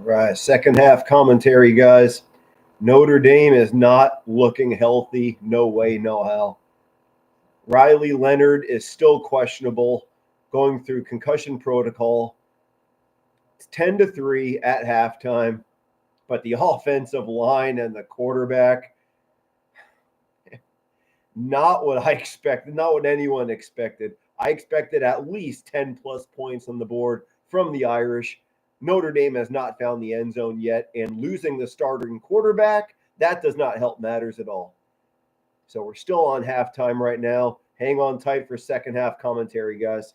Right, second half commentary, guys. Notre Dame is not looking healthy. No way, no how. Riley Leonard is still questionable, going through concussion protocol. It's 10-3 at halftime, but the offensive line and the quarterback, not what I expected, not what anyone expected. I expected at least 10 plus points on the board from the Irish. Notre Dame has not found the end zone yet, and losing the starting quarterback, that does not help matters at all. So we're still on halftime right now. Hang on tight for second half commentary, guys.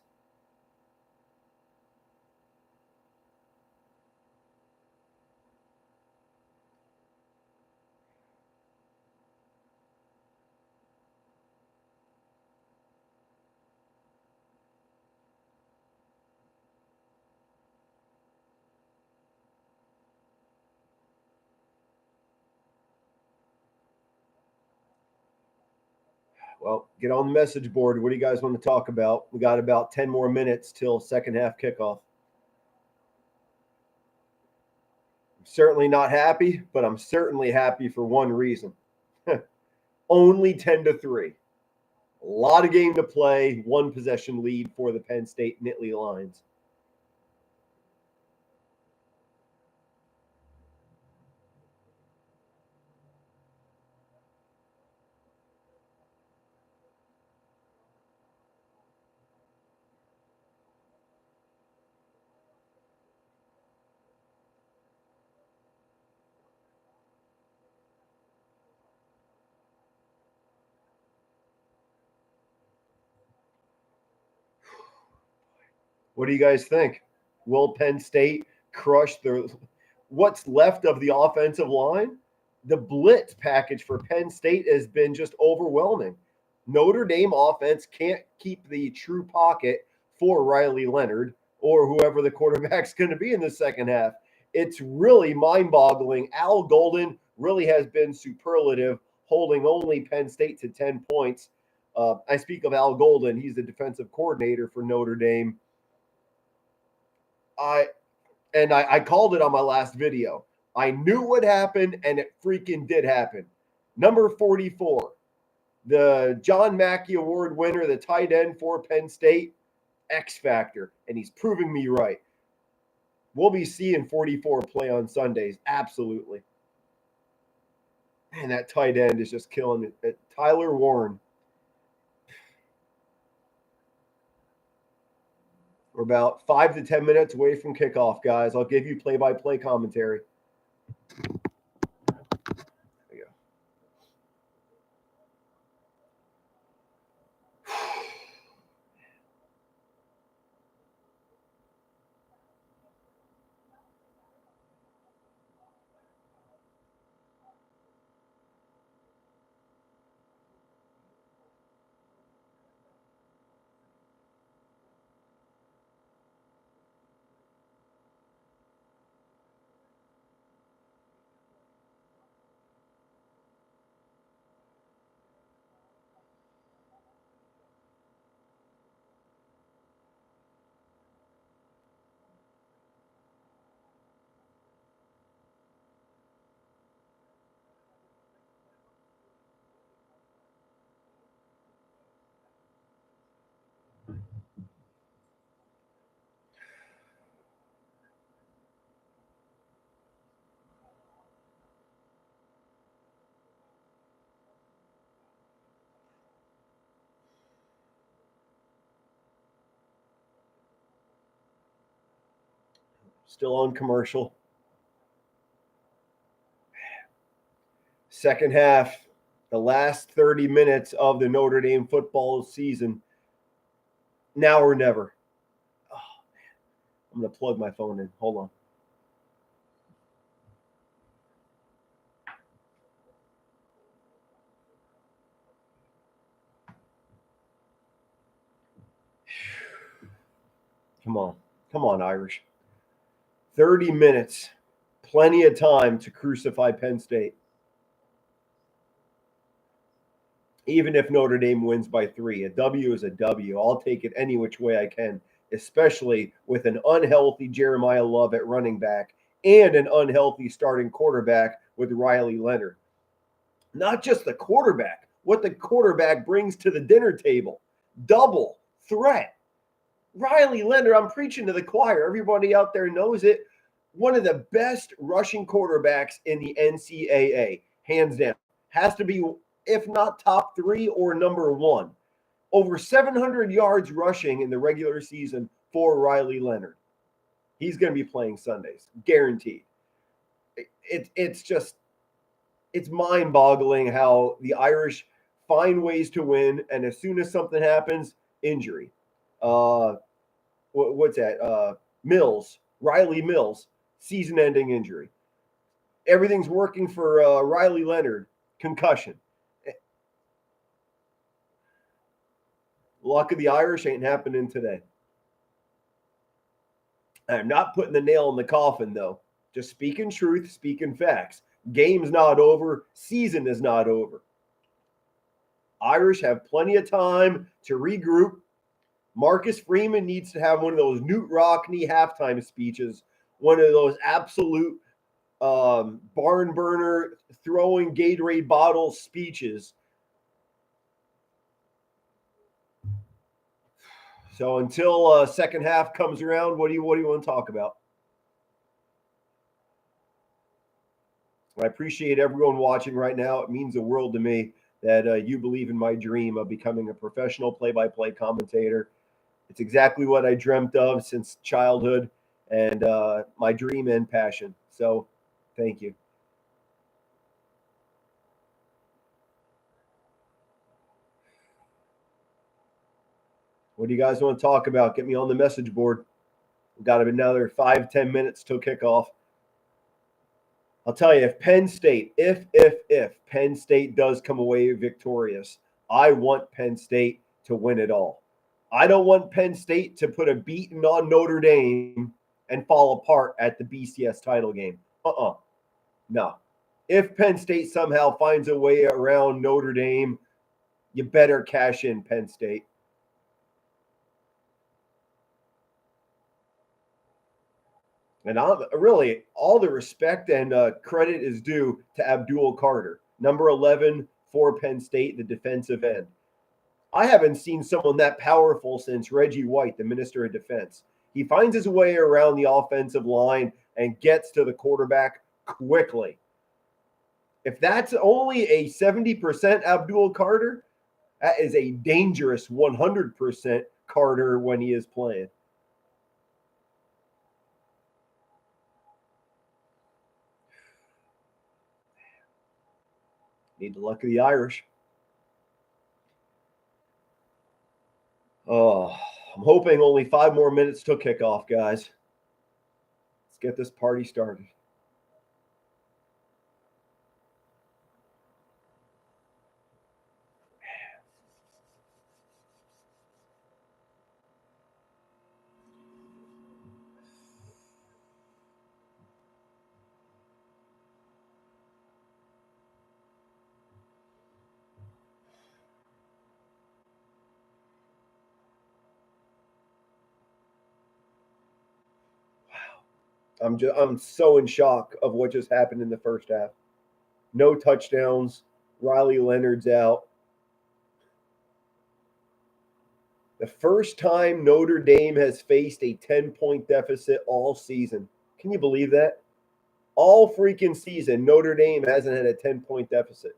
Well, get on the message board. What do you guys want to talk about? We got about 10 more minutes till second half kickoff. I'm certainly not happy, but I'm certainly happy for one reason. Only 10-3. A lot of game to play, one possession lead for the Penn State Nittany Lions. What do you guys think? Will Penn State crush what's left of the offensive line? The blitz package for Penn State has been just overwhelming. Notre Dame offense can't keep the true pocket for Riley Leonard or whoever the quarterback's going to be in the second half. It's really mind-boggling. Al Golden really has been superlative, holding only Penn State to 10 points. I speak of Al Golden. He's the defensive coordinator for Notre Dame. I called it on my last video. I knew what happened, and it freaking did happen. Number 44, the John Mackey Award winner, the tight end for Penn State, X Factor, and he's proving me right. We'll be seeing 44 play on Sundays, absolutely. And that tight end is just killing it. Tyler Warren. We're about 5 to 10 minutes away from kickoff, guys. I'll give you play-by-play commentary. There you go. Still on commercial. Second half, the last 30 minutes of the Notre Dame football season. Now or never. Oh, I'm going to plug my phone in. Hold on. Come on. Come on, Irish. 30 minutes. Plenty of time to crucify Penn State. Even if Notre Dame wins by 3, a W is a W. I'll take it any which way I can, especially with an unhealthy Jeremiah Love at running back and an unhealthy starting quarterback with Riley Leonard. Not just the quarterback, what the quarterback brings to the dinner table. Double threat. Riley Leonard, I'm preaching to the choir. Everybody out there knows it. One of the best rushing quarterbacks in the NCAA, hands down. Has to be, if not top 3 or number 1. Over 700 yards rushing in the regular season for Riley Leonard. He's going to be playing Sundays, guaranteed. It's mind-boggling how the Irish find ways to win, and as soon as something happens, injury. What's that? Riley Mills, season-ending injury. Everything's working for Riley Leonard, concussion. Luck of the Irish ain't happening today. I'm not putting the nail in the coffin, though. Just speaking truth, speaking facts. Game's not over. Season is not over. Irish have plenty of time to regroup. Marcus Freeman needs to have one of those Newt Rockney halftime speeches, one of those absolute barn burner throwing Gatorade bottle speeches. So until second half comes around, what do you want to talk about? I appreciate everyone watching right now. It means the world to me that you believe in my dream of becoming a professional play-by-play commentator. It's exactly what I dreamt of since childhood and my dream and passion. So thank you. What do you guys want to talk about? Get me on the message board. We've got another 5-10 minutes till kickoff. I'll tell you, if Penn State does come away victorious, I want Penn State to win it all. I don't want Penn State to put a beating on Notre Dame and fall apart at the BCS title game. No. If Penn State somehow finds a way around Notre Dame, you better cash in, Penn State. And really, all the respect and credit is due to Abdul Carter, number 11 for Penn State, the defensive end. I haven't seen someone that powerful since Reggie White, the Minister of Defense. He finds his way around the offensive line and gets to the quarterback quickly. If that's only a 70% Abdul Carter, that is a dangerous 100% Carter when he is playing. Need the luck of the Irish. Oh, I'm hoping only 5 more minutes till kickoff, guys. Let's get this party started. I'm so in shock of what just happened in the first half. No touchdowns. Riley Leonard's out. The first time Notre Dame has faced a 10-point deficit all season. Can you believe that? All freaking season, Notre Dame hasn't had a 10-point deficit.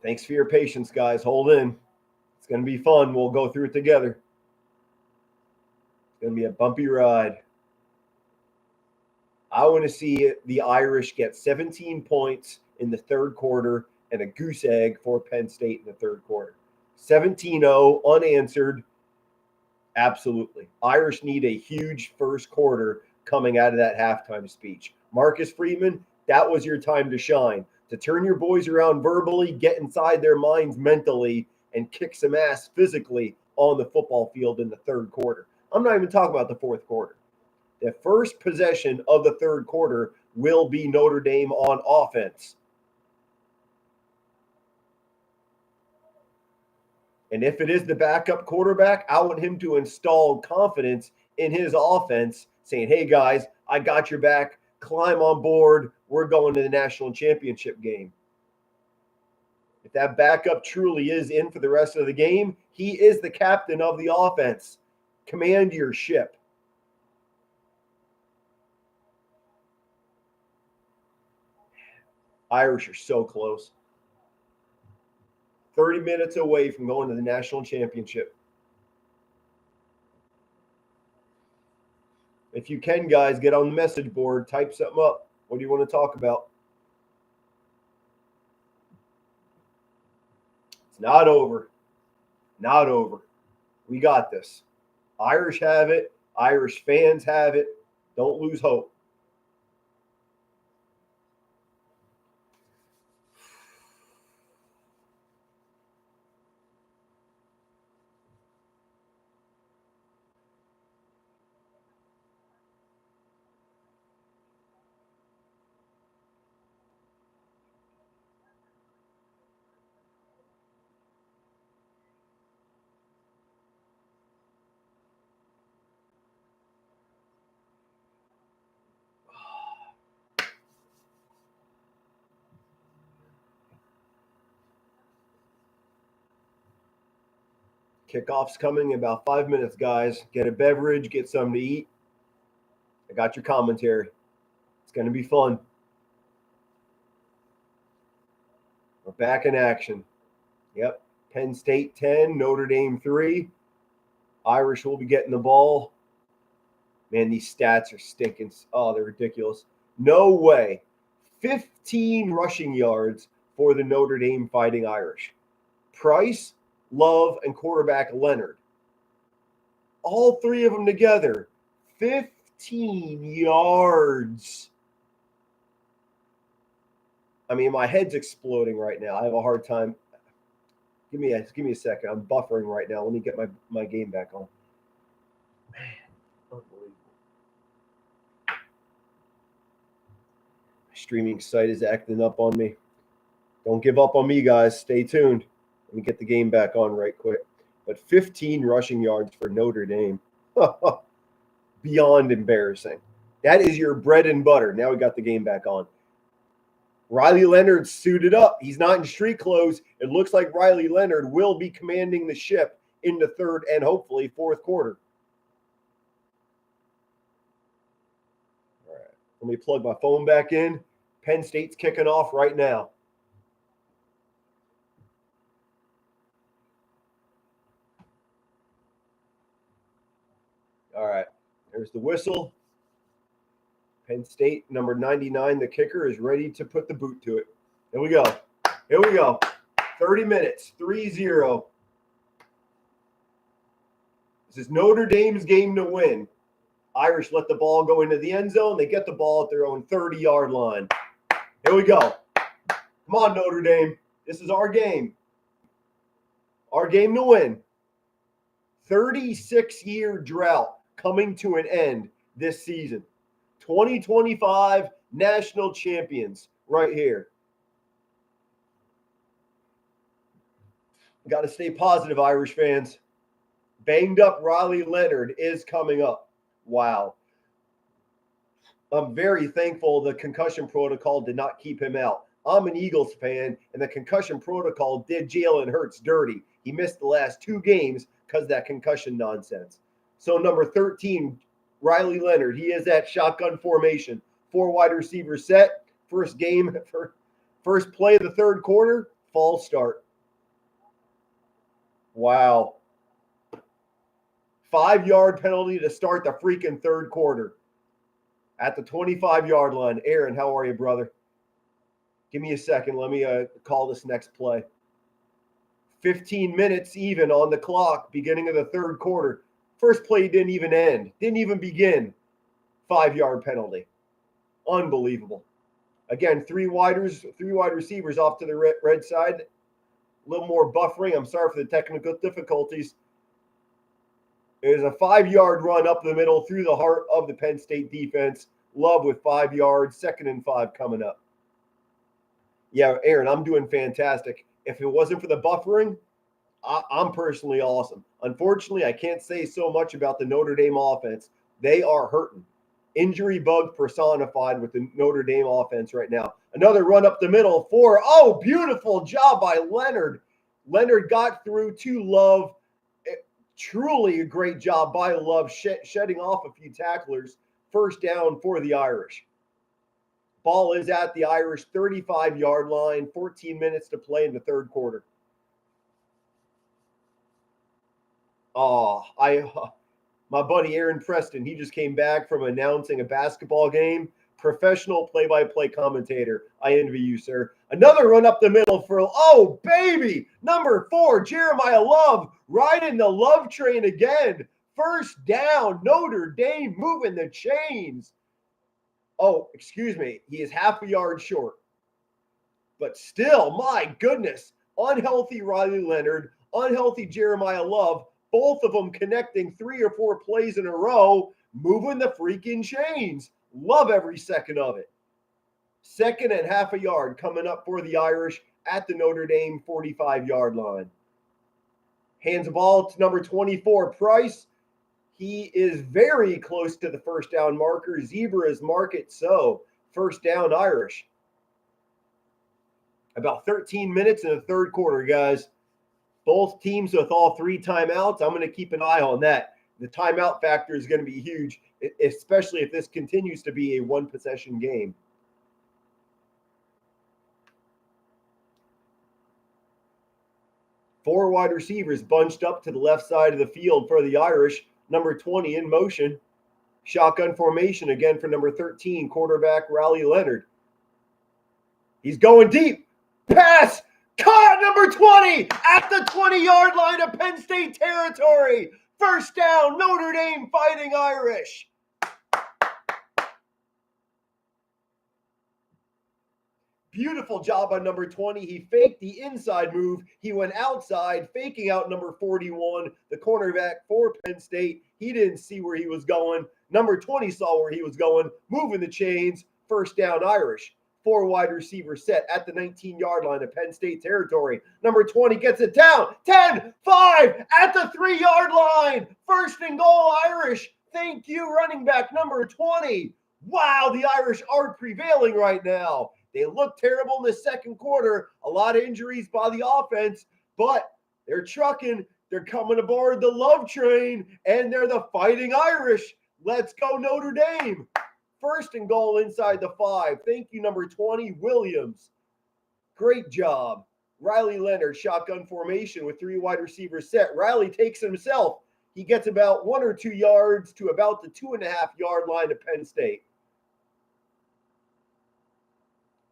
Thanks for your patience, guys. Hold in. It's going to be fun. We'll go through it together. It's going to be a bumpy ride. I want to see the Irish get 17 points in the third quarter and a goose egg for Penn State in the third quarter. 17-0, unanswered. Absolutely. Irish need a huge first quarter coming out of that halftime speech. Marcus Freeman, that was your time to shine. To turn your boys around verbally, get inside their minds mentally, and kick some ass physically on the football field in the third quarter. I'm not even talking about the fourth quarter. The first possession of the third quarter will be Notre Dame on offense. And if it is the backup quarterback, I want him to install confidence in his offense, saying, hey, guys, I got your back. Climb on board. We're going to the national championship game. If that backup truly is in for the rest of the game, he is the captain of the offense. Command your ship. Irish are so close. 30 minutes away from going to the national championship. If you can, guys, get on the message board, type something up. What do you want to talk about? It's not over. Not over. We got this. Irish have it. Irish fans have it. Don't lose hope. Kickoff's coming in about 5 minutes, guys. Get a beverage, get something to eat. I got your commentary. It's going to be fun. We're back in action. Yep. Penn State 10, Notre Dame 3. Irish will be getting the ball. Man, these stats are stinking. Oh, they're ridiculous. No way. 15 rushing yards for the Notre Dame Fighting Irish. Price, Love, and quarterback Leonard. All three of them together. 15 yards. I mean, my head's exploding right now. I have a hard time. Give me a second. I'm buffering right now. Let me get my game back on. Man, unbelievable. My streaming site is acting up on me. Don't give up on me, guys. Stay tuned. Let me get the game back on right quick. But 15 rushing yards for Notre Dame. Beyond embarrassing. That is your bread and butter. Now we got the game back on. Riley Leonard suited up. He's not in street clothes. It looks like Riley Leonard will be commanding the ship in the third and hopefully fourth quarter. All right. Let me plug my phone back in. Penn State's kicking off right now. All right. There's the whistle. Penn State, number 99, the kicker, is ready to put the boot to it. Here we go. Here we go. 30 minutes, 3-0. This is Notre Dame's game to win. Irish let the ball go into the end zone. They get the ball at their own 30-yard line. Here we go. Come on, Notre Dame. This is our game. Our game to win. 36-year drought coming to an end this season. 2025 national champions right here. Got to stay positive, Irish fans. Banged up Riley Leonard is coming up. Wow. I'm very thankful the concussion protocol did not keep him out. I'm an Eagles fan, and the concussion protocol did Jalen Hurts dirty. He missed the last 2 games because of that concussion nonsense. So number 13, Riley Leonard, he is at shotgun formation. 4 wide receivers set. First play of the third quarter, false start. Wow. 5-yard penalty to start the freaking third quarter. At the 25-yard line. Aaron, how are you, brother? Give me a second. Let me call this next play. 15 minutes even on the clock, beginning of the third quarter. First play didn't even end. Didn't even begin. 5-yard penalty. Unbelievable. Again, 3 wide receivers off to the red side. A little more buffering. I'm sorry for the technical difficulties. It was a 5-yard run up the middle through the heart of the Penn State defense. Love with 5 yards. 2nd and 5 coming up. Yeah, Aaron, I'm doing fantastic. If it wasn't for the buffering, I'm personally awesome. Unfortunately, I can't say so much about the Notre Dame offense. They are hurting. Injury bug personified with the Notre Dame offense right now. Another run up the middle for, beautiful job by Leonard. Leonard got through to Love. Truly a great job by Love, shedding off a few tacklers. First down for the Irish. Ball is at the Irish 35-yard line, 14 minutes to play in the third quarter. My buddy Aaron Preston, he just came back from announcing a basketball game. Professional play-by-play commentator. I envy you, sir. Another run up the middle for, baby, number 4, Jeremiah Love, riding the Love train again. First down, Notre Dame moving the chains. Oh, excuse me. He is half a yard short. But still, my goodness, unhealthy Riley Leonard, unhealthy Jeremiah Love, both of them connecting 3 or 4 plays in a row, moving the freaking chains. Love every second of it. Second and half a yard coming up for the Irish at the Notre Dame 45-yard line. Hands the ball to number 24, Price. He is very close to the first down marker. Zebras mark it so. First down Irish. About 13 minutes in the third quarter, guys. Both teams with all 3 timeouts. I'm going to keep an eye on that. The timeout factor is going to be huge, especially if this continues to be a one-possession game. Four wide receivers bunched up to the left side of the field for the Irish. Number 20 in motion. Shotgun formation again for number 13, quarterback Riley Leonard. He's going deep. Pass. Caught number 20 at the 20-yard line of Penn State territory. First down, Notre Dame Fighting Irish. Beautiful job on number 20. He faked the inside move. He went outside, faking out number 41, the cornerback for Penn State. He didn't see where he was going. Number 20 saw where he was going, moving the chains. First down, Irish. 4 wide receiver set at the 19-yard line of Penn State territory. Number 20 gets it down. 10, 5 at the 3-yard line. First and goal, Irish. Thank you, running back number 20. Wow, the Irish are prevailing right now. They look terrible in the second quarter. A lot of injuries by the offense, but they're trucking. They're coming aboard the Love train, and they're the Fighting Irish. Let's go, Notre Dame. First and goal inside the 5. Thank you, number 20, Williams. Great job. Riley Leonard, shotgun formation with 3 wide receivers set. Riley takes it himself. He gets about 1 or 2 yards to about the 2.5-yard line of Penn State.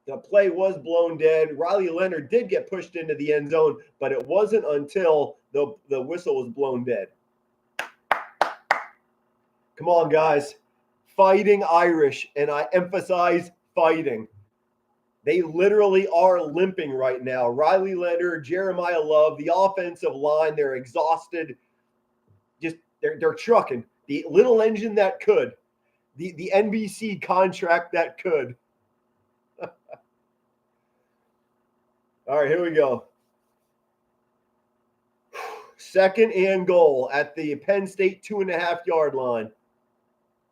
The play was blown dead. Riley Leonard did get pushed into the end zone, but it wasn't until the whistle was blown dead. Come on, guys. Fighting Irish, and I emphasize fighting. They literally are limping right now. Riley Leonard, Jeremiah Love, the offensive line, they're exhausted. Just they're trucking. The little engine that could. The NBC contract that could. All right, here we go. Second and goal at the Penn State 2.5-yard line.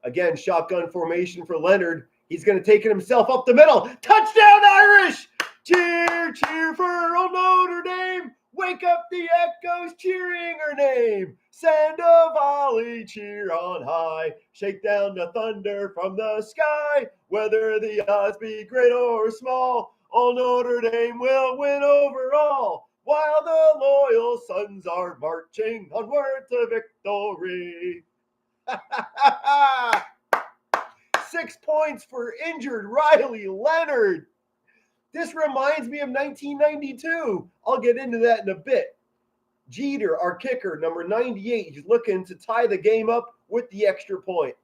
Again, shotgun formation for Leonard. He's going to take it himself up the middle. Touchdown, Irish! Cheer, cheer for old Notre Dame. Wake up the echoes cheering her name. Send a volley, cheer on high. Shake down the thunder from the sky. Whether the odds be great or small, old Notre Dame will win overall. While the loyal sons are marching onward to victory. 6 points for injured Riley Leonard. This reminds me of 1992. I'll get into that in a bit. Jeter, our kicker, number 98, he's looking to tie the game up with the extra point.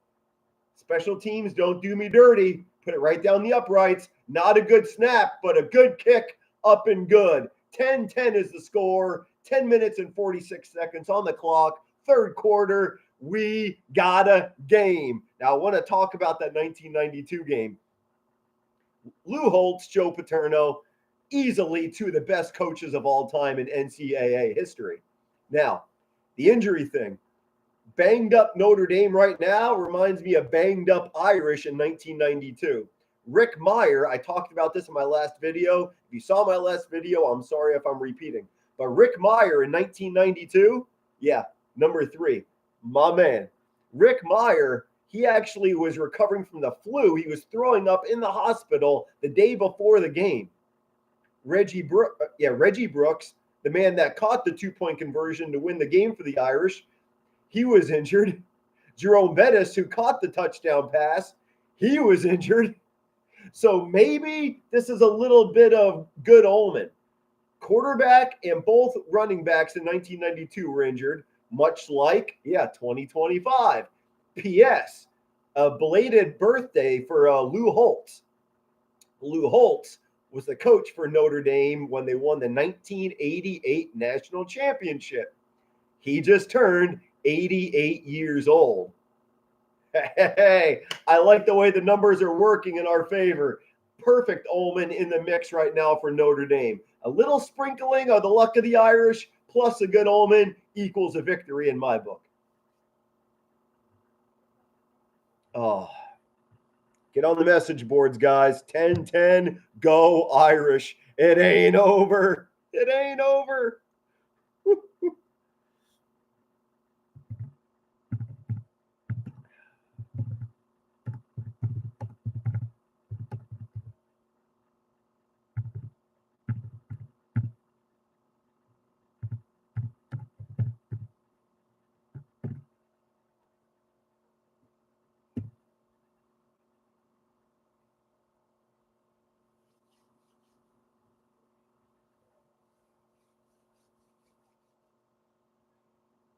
Special teams, don't do me dirty. Put it right down the uprights. Not a good snap, but a good kick, up and good. 10-10 is the score. 10 minutes and 46 seconds on the clock. Third quarter. We got a game. Now, I want to talk about that 1992 game. Lou Holtz, Joe Paterno, easily 2 of the best coaches of all time in NCAA history. Now, the injury thing. Banged up Notre Dame right now reminds me of banged up Irish in 1992. Rick Meyer, I talked about this in my last video. If you saw my last video, I'm sorry if I'm repeating. But Rick Meyer in 1992, yeah, number 3, my man. Rick Meyer, he actually was recovering from the flu. He was throwing up in the hospital the day before the game. Reggie Brooks, the man that caught the 2-point conversion to win the game for the Irish, he was injured. Jerome Bettis, who caught the touchdown pass, he was injured. So maybe this is a little bit of good omen. Quarterback and both running backs in 1992 were injured, much like, 2025. P.S. A belated birthday for Lou Holtz. Lou Holtz was the coach for Notre Dame when they won the 1988 national championship. He just turned 88 years old. Hey, I like the way the numbers are working in our favor. Perfect omen in the mix right now for Notre Dame. A little sprinkling of the luck of the Irish plus a good omen equals a victory in my book. Oh, get on the message boards, guys. 10-10, go Irish. It ain't over. It ain't over.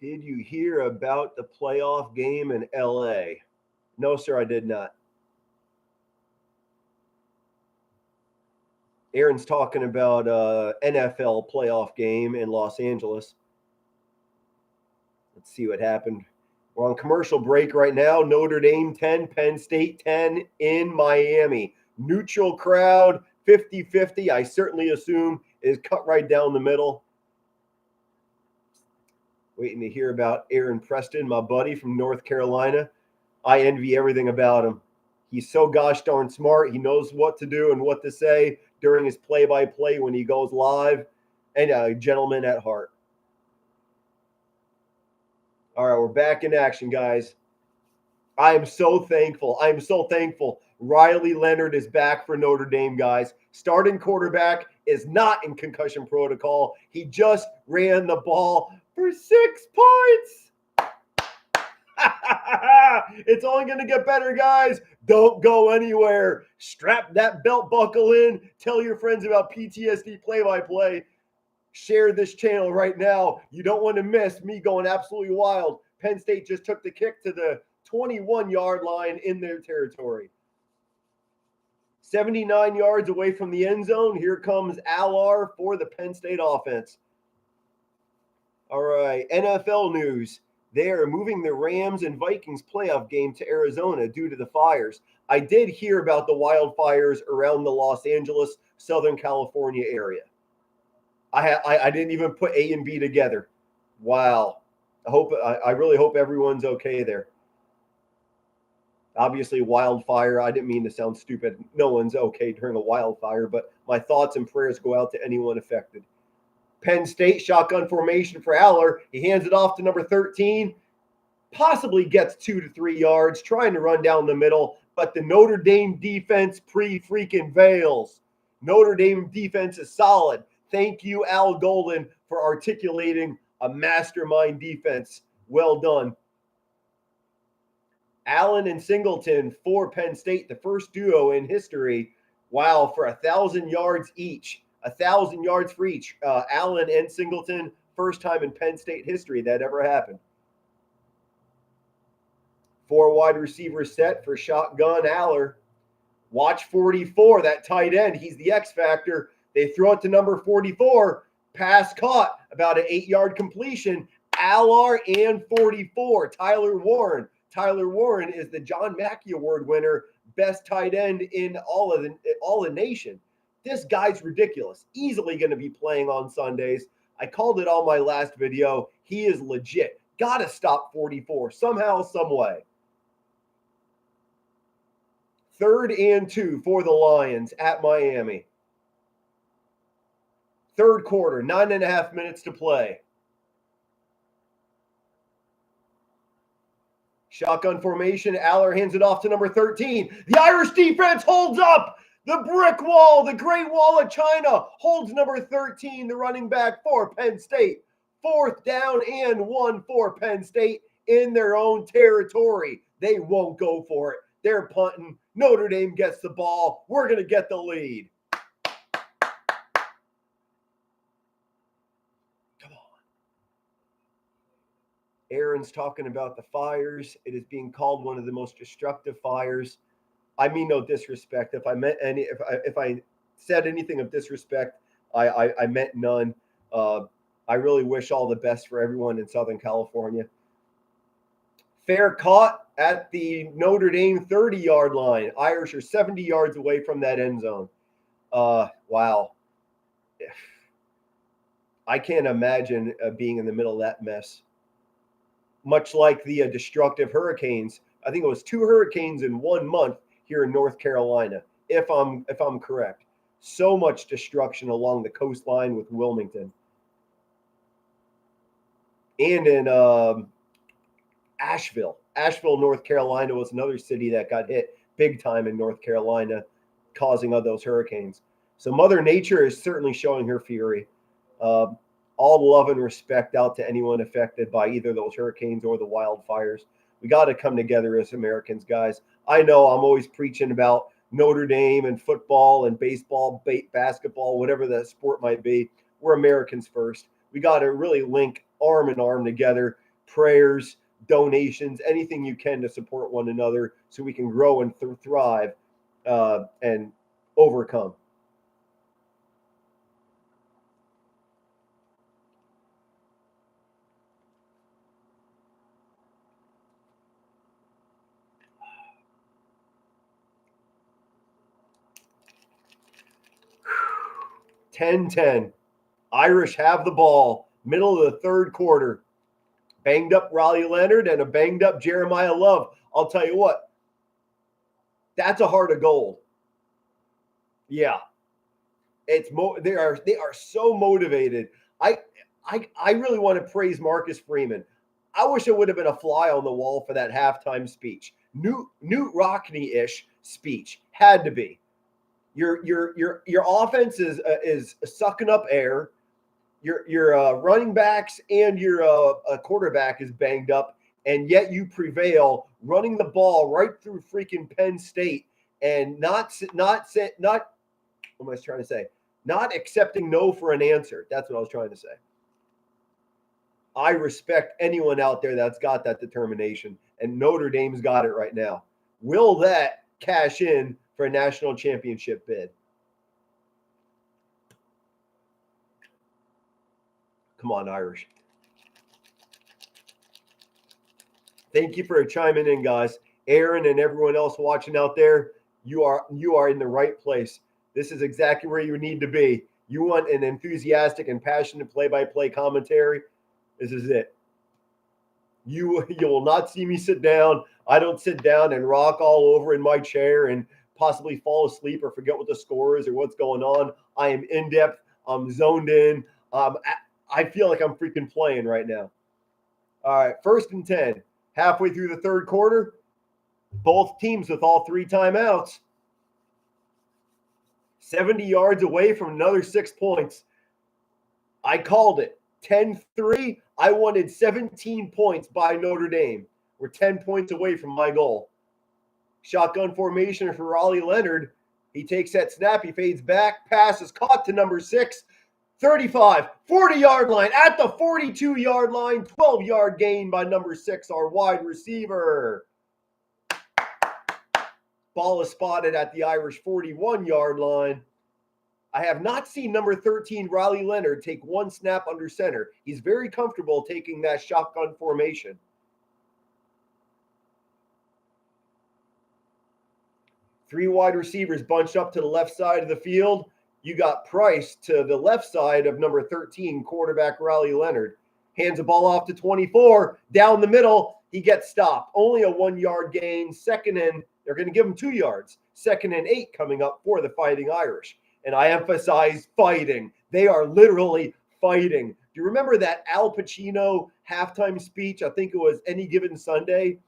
Did you hear about the playoff game in LA? No, sir, I did not. Aaron's talking about NFL playoff game in Los Angeles. Let's see what happened. We're on commercial break right now. Notre Dame 10, Penn State 10 in Miami. Neutral crowd, 50-50. I certainly assume is cut right down the middle. Waiting to hear about Aaron Preston, my buddy from North Carolina. I envy everything about him. He's so gosh darn smart. He knows what to do and what to say during his play-by-play when he goes live, and a gentleman at heart. All right, we're back in action, guys. I am so thankful. Riley Leonard is back for Notre Dame, guys. Starting quarterback is not in concussion protocol. He just ran the ball for 6 points. It's only going to get better, guys. Don't go anywhere. Strap that belt buckle in. Tell your friends about PTSD play-by-play. Share this channel right now. You don't want to miss me going absolutely wild. Penn State just took the kick to the 21-yard line in their territory. 79 yards away from the end zone. Here comes Allar for the Penn State offense. All right, NFL news. They are moving the Rams and Vikings playoff game to Arizona due to the fires. I did hear about the wildfires around the Los Angeles, Southern California area. I didn't even put A and B together. Wow. I really hope everyone's okay there. Obviously, wildfire. I didn't mean to sound stupid. No one's okay during a wildfire, but my thoughts and prayers go out to anyone affected. Penn State, shotgun formation for Allar. He hands it off to number 13. Possibly gets 2 to 3 yards, trying to run down the middle, but the Notre Dame defense pre-freaking veils. Notre Dame defense is solid. Thank you, Al Golden, for articulating a mastermind defense. Well done. Allen and Singleton for Penn State, the first duo in history. Wow, for 1,000 yards each. 1,000 yards for each. Allen and Singleton, first time in Penn State history that ever happened. 4 wide receivers set for shotgun Allar. Watch 44, that tight end. He's the X factor. They throw it to number 44. Pass caught. About an 8-yard completion. Allar and 44. Tyler Warren. Tyler Warren is the John Mackey Award winner, best tight end in all the nation. This guy's ridiculous. Easily going to be playing on Sundays. I called it on my last video. He is legit. Got to stop 44 somehow, some way. 3rd and 2 for the Lions at Miami. 3rd quarter, 9.5 minutes to play. Shotgun formation. Aller hands it off to number 13. The Irish defense holds up. The brick wall, the Great Wall of China holds number 13, the running back for Penn State. 4th down and 1 for Penn State in their own territory. They won't go for it. They're punting. Notre Dame gets the ball. We're going to get the lead. Come on. Aaron's talking about the fires. It is being called one of the most destructive fires. I mean no disrespect. If I said anything of disrespect, I meant none. I really wish all the best for everyone in Southern California. Fair caught at the Notre Dame 30-yard line. Irish are 70 yards away from that end zone. Wow. I can't imagine being in the middle of that mess. Much like the destructive hurricanes. I think it was 2 hurricanes in 1 month here in North Carolina, if I'm correct. So much destruction along the coastline with Wilmington. And in Asheville, North Carolina was another city that got hit big time in North Carolina, causing all those hurricanes. So Mother Nature is certainly showing her fury. All love and respect out to anyone affected by either those hurricanes or the wildfires. We got to come together as Americans, guys. I know I'm always preaching about Notre Dame and football and baseball, basketball, whatever the sport might be. We're Americans first. We got to really link arm in arm together, prayers, donations, anything you can to support one another so we can grow and thrive and overcome. (10-10). Irish have the ball. Middle of the 3rd quarter. Banged up Raleigh Leonard and a banged up Jeremiah Love. I'll tell you what. That's a heart of gold. Yeah. They are so motivated. I really want to praise Marcus Freeman. I wish it would have been a fly on the wall for that halftime speech. Newt Rockne-ish speech. Had to be. Your offense is sucking up air. Your running backs and your quarterback is banged up, and yet you prevail running the ball right through freaking Penn State and not what am I trying to say? Not accepting no for an answer. That's what I was trying to say. I respect anyone out there that's got that determination, and Notre Dame's got it right now. Will that cash in for a national championship bid? Come on, Irish. Thank you for chiming in, guys. Aaron and everyone else watching out there, you are in the right place. This is exactly where you need to be. You want an enthusiastic and passionate play-by-play commentary? This is it. You will not see me sit down. I don't sit down and rock all over in my chair and possibly fall asleep or forget what the score is or what's going on. I am in depth. I'm zoned in. I feel like I'm freaking playing right now. All right, 1st and 10. Halfway through the 3rd quarter, both teams with all 3 timeouts. 70 yards away from another 6 points. I called it. 10-3. I wanted 17 points by Notre Dame. We're 10 points away from my goal. Shotgun formation for Raleigh Leonard. He takes that snap. He fades back. Pass is caught to number 6. 35, 40-yard line at the 42-yard line. 12-yard gain by number 6, our wide receiver. Ball is spotted at the Irish 41-yard line. I have not seen number 13, Raleigh Leonard, take one snap under center. He's very comfortable taking that shotgun formation. Three wide receivers bunched up to the left side of the field. You got Price to the left side of number 13, quarterback Riley Leonard. Hands the ball off to 24, down the middle. He gets stopped. Only a 1 yard gain. Second and they're going to give him 2 yards. 2nd and 8 coming up for the Fighting Irish. And I emphasize fighting. They are literally fighting. Do you remember that Al Pacino halftime speech? I think it was Any Given Sunday.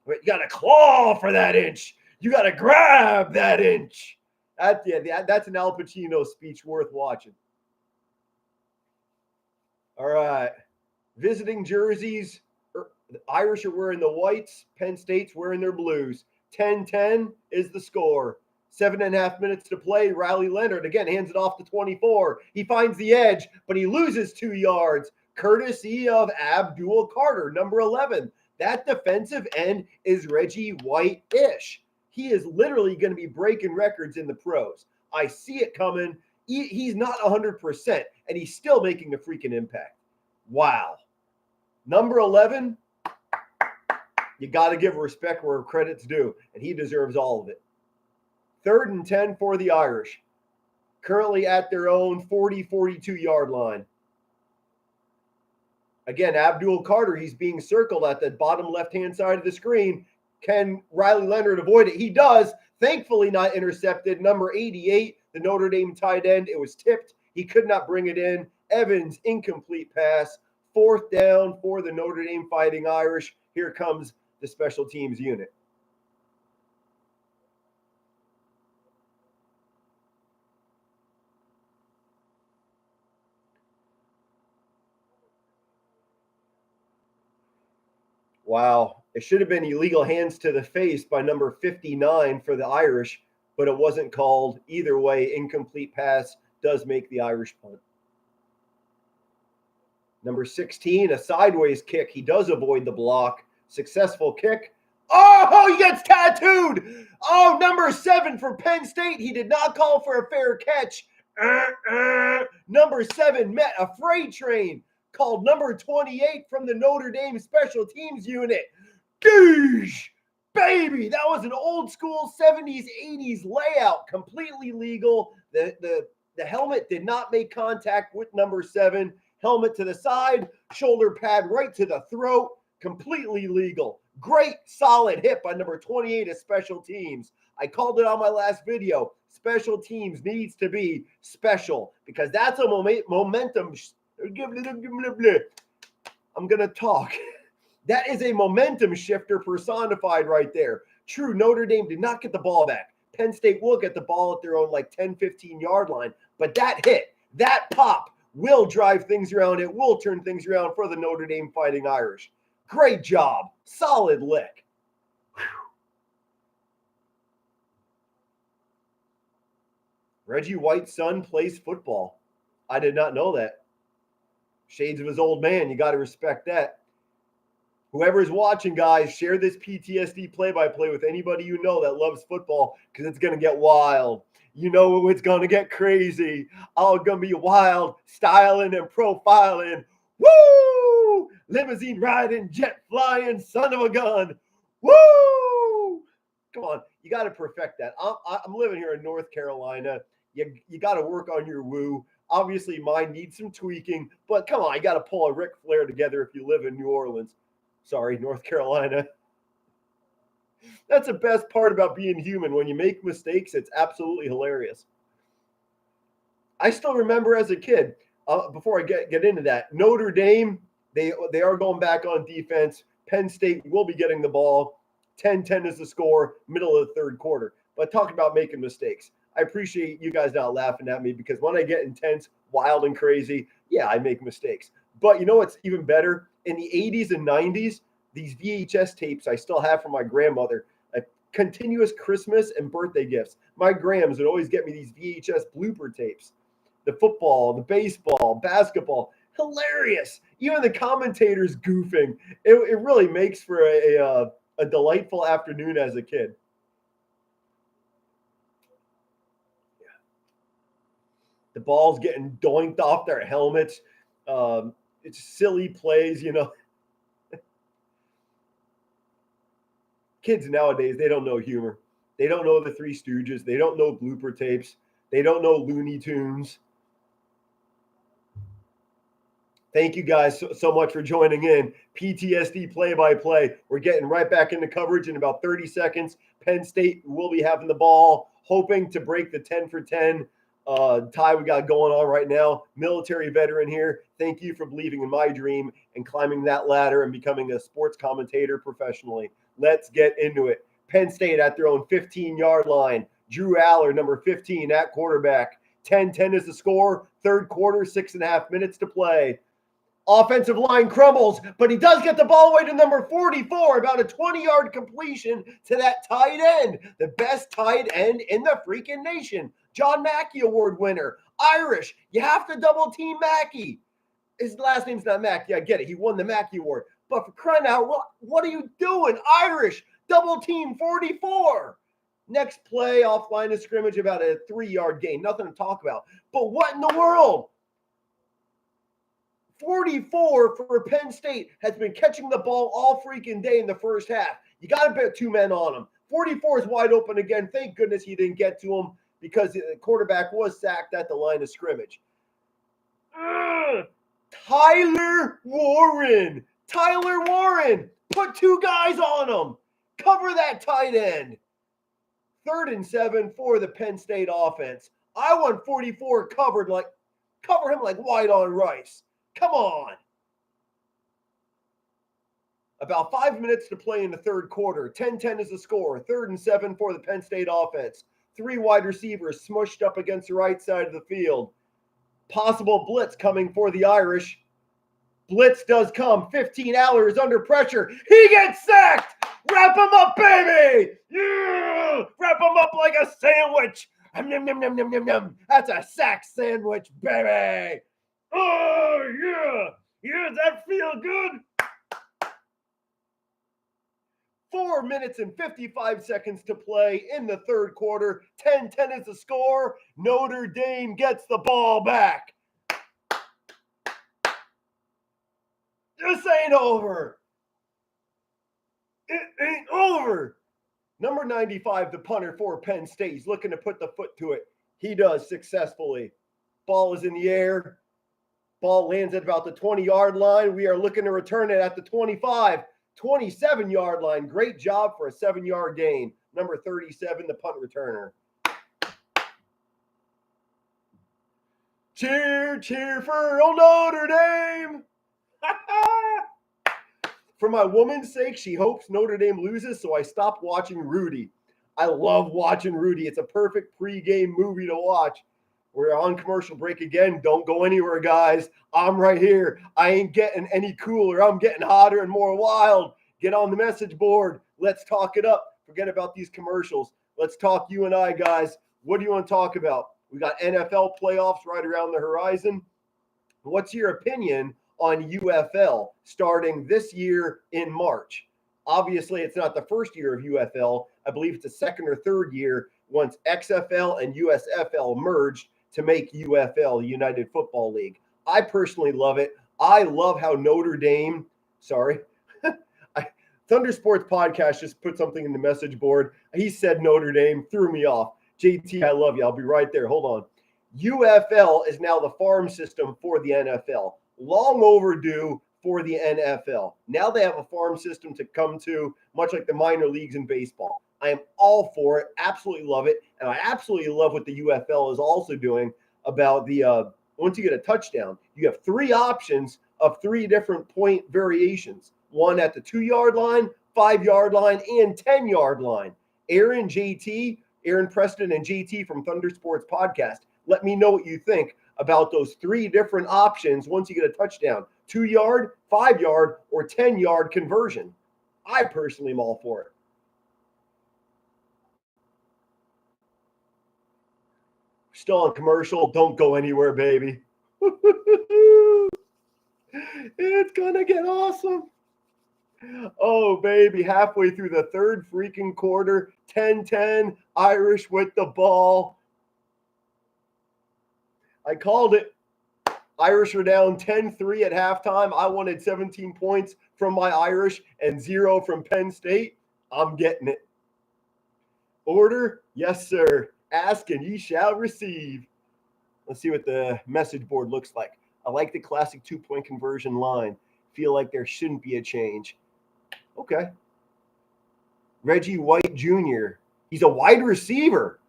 You got to claw for that inch. You got to grab that inch. That's an Al Pacino speech worth watching. All right. Visiting jerseys. The Irish are wearing the whites. Penn State's wearing their blues. 10-10 is the score. 7.5 minutes to play. Riley Leonard again hands it off to 24. He finds the edge, but he loses 2 yards, courtesy of Abdul Carter, number 11. That defensive end is Reggie White-ish. He is literally going to be breaking records in the pros. I see it coming. He's not 100%, and he's still making a freaking impact. Wow. Number 11, you got to give respect where credit's due, and he deserves all of it. 3rd and 10 for the Irish, currently at their own 42-yard line. Again, Abdul Carter, he's being circled at the bottom left-hand side of the screen. Can Riley Leonard avoid it? He does. Thankfully not intercepted. Number 88, the Notre Dame tight end. It was tipped. He could not bring it in. Evans, incomplete pass. 4th down for the Notre Dame Fighting Irish. Here comes the special teams unit. Wow. It should have been illegal hands to the face by number 59 for the Irish, but it wasn't called. Either way, incomplete pass does make the Irish punt. Number 16, a sideways kick. He does avoid the block. Successful kick. Oh, he gets tattooed. Oh, number 7 for Penn State. He did not call for a fair catch. Number 7 met a freight train. Called number 28 from the Notre Dame special teams unit. Douche! Baby, that was an old school 70s, 80s layout. Completely legal. The helmet did not make contact with number 7. Helmet to the side, shoulder pad right to the throat. Completely legal. Great, solid hit by number 28 of special teams. I called it on my last video. Special teams needs to be special because that's a momentum. I'm going to talk. That is a momentum shifter personified right there. True, Notre Dame did not get the ball back. Penn State will get the ball at their own 10, 15-yard line. But that hit, that pop will drive things around. It will turn things around for the Notre Dame Fighting Irish. Great job. Solid lick. Whew. Reggie White's son plays football. I did not know that. Shades of his old man. You got to respect that. Whoever's watching, guys, share this PTSD play-by-play with anybody you know that loves football because it's going to get wild. You know it's going to get crazy. Oh, it's going to be wild, styling and profiling. Woo! Limousine riding, jet flying, son of a gun. Woo! Come on. You got to perfect that. I'm living here in North Carolina. You got to work on your woo. Obviously, mine needs some tweaking, but come on, you got to pull a Ric Flair together if you live in New Orleans. Sorry, North Carolina. That's the best part about being human. When you make mistakes, it's absolutely hilarious. I still remember as a kid, before I get into that, Notre Dame, they are going back on defense. Penn State will be getting the ball. 10-10 is the score, middle of the third quarter. But talk about making mistakes. I appreciate you guys not laughing at me because when I get intense, wild, and crazy, yeah, I make mistakes. But you know what's even better? In the 80s and 90s, these VHS tapes I still have from my grandmother, continuous Christmas and birthday gifts. My grams would always get me these VHS blooper tapes. The football, the baseball, basketball, hilarious. Even the commentators goofing. It really makes for a delightful afternoon as a kid. The ball's getting doinked off their helmets. It's silly plays, you know. Kids nowadays, they don't know humor. They don't know the Three Stooges. They don't know blooper tapes. They don't know Looney Tunes. Thank you guys so much for joining in. PTSD play-by-play. We're getting right back into coverage in about 30 seconds. Penn State will be having the ball, hoping to break the 10 for 10 tie we got going on right now. Military veteran here. Thank you for believing in my dream and climbing that ladder and becoming a sports commentator professionally. Let's get into it. Penn State at their own 15-yard line. Drew Aller, number 15, at quarterback. 10-10 is the score. Third quarter, 6.5 minutes to play. Offensive line crumbles, but he does get the ball away to number 44, about a 20-yard completion to that tight end, the best tight end in the freaking nation. John Mackey Award winner. Irish, you have to double team Mackey. His last name's not Mackey, I get it. He won the Mackey Award. But for crying out, what are you doing? Irish, double team 44. Next play, off line of scrimmage, about a 3-yard gain. Nothing to talk about. But what in the world? 44 for Penn State has been catching the ball all freaking day in the first half. You got to bet 2 men on him. 44 is wide open again. Thank goodness he didn't get to him because the quarterback was sacked at the line of scrimmage. Tyler Warren. Put 2 guys on him. Cover that tight end. 3rd and 7 for the Penn State offense. I want 44 cover him like white on rice. Come on. About 5 minutes to play in the third quarter. 10-10 is the score. 3rd and 7 for the Penn State offense. 3 wide receivers smushed up against the right side of the field. Possible blitz coming for the Irish. Blitz does come. 15 Aller is under pressure. He gets sacked. Wrap him up, baby. Yeah. Wrap him up like a sandwich. That's a sack sandwich, baby. Oh, yeah. Yeah, does that feel good? 4 minutes and 55 seconds to play in the third quarter. 10-10 is the score. Notre Dame gets the ball back. This ain't over. It ain't over. Number 95, the punter for Penn State. He's looking to put the foot to it. He does successfully. Ball is in the air. Ball lands at about the 20-yard line. We are looking to return it at the 25, 27-yard line. Great job for a 7-yard gain. Number 37, the punt returner. Cheer for old Notre Dame. For my woman's sake, she hopes Notre Dame loses, so I stopped watching Rudy. I love watching Rudy. It's a perfect pregame movie to watch. We're on commercial break again. Don't go anywhere, guys. I'm right here. I ain't getting any cooler. I'm getting hotter and more wild. Get on the message board. Let's talk it up. Forget about these commercials. Let's talk you and I, guys. What do you want to talk about? We got NFL playoffs right around the horizon. What's your opinion on UFL starting this year in March? Obviously, it's not the first year of UFL. I believe it's the second or third year once XFL and USFL merged to make UFL, United Football League. I personally love it. I love how Notre Dame, Thunder Sports Podcast just put something in the message board. He said Notre Dame, threw me off. JT, I love you. I'll be right there. Hold on. UFL is now the farm system for the NFL. Long overdue for the NFL. Now they have a farm system to come to, much like the minor leagues in baseball. I am all for it. Absolutely love it. And I absolutely love what the UFL is also doing about the once you get a touchdown, you have 3 options of 3 different point variations. One at the 2-yard line, 5-yard line, and 10-yard line. Aaron Preston and JT from Thunder Sports Podcast. Let me know what you think about those 3 different options once you get a touchdown. 2-yard, 5-yard, or 10-yard conversion. I personally am all for it. Still on commercial. Don't go anywhere, baby. It's going to get awesome. Oh, baby. Halfway through the third freaking quarter. 10-10. Irish with the ball. I called it. Irish are down 10-3 at halftime. I wanted 17 points from my Irish and 0 from Penn State. I'm getting it. Order? Yes, sir. Ask and ye shall receive. Let's see what the message board looks like. I like the classic 2-point conversion line. Feel like there shouldn't be a change. Okay. Reggie White Jr. He's a wide receiver.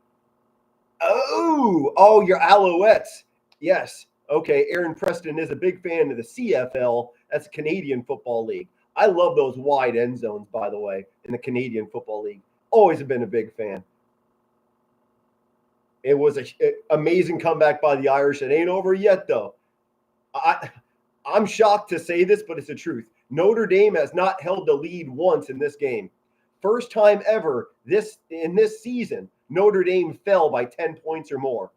Oh, your Alouettes. Yes. Okay, Aaron Preston is a big fan of the CFL. That's the Canadian Football League. I love those wide end zones, by the way, in the Canadian Football League. Always have been a big fan. It was an amazing comeback by the Irish. It ain't over yet, though. I'm shocked to say this, but it's the truth. Notre Dame has not held the lead once in this game. First time ever in this season, Notre Dame fell by 10 points or more.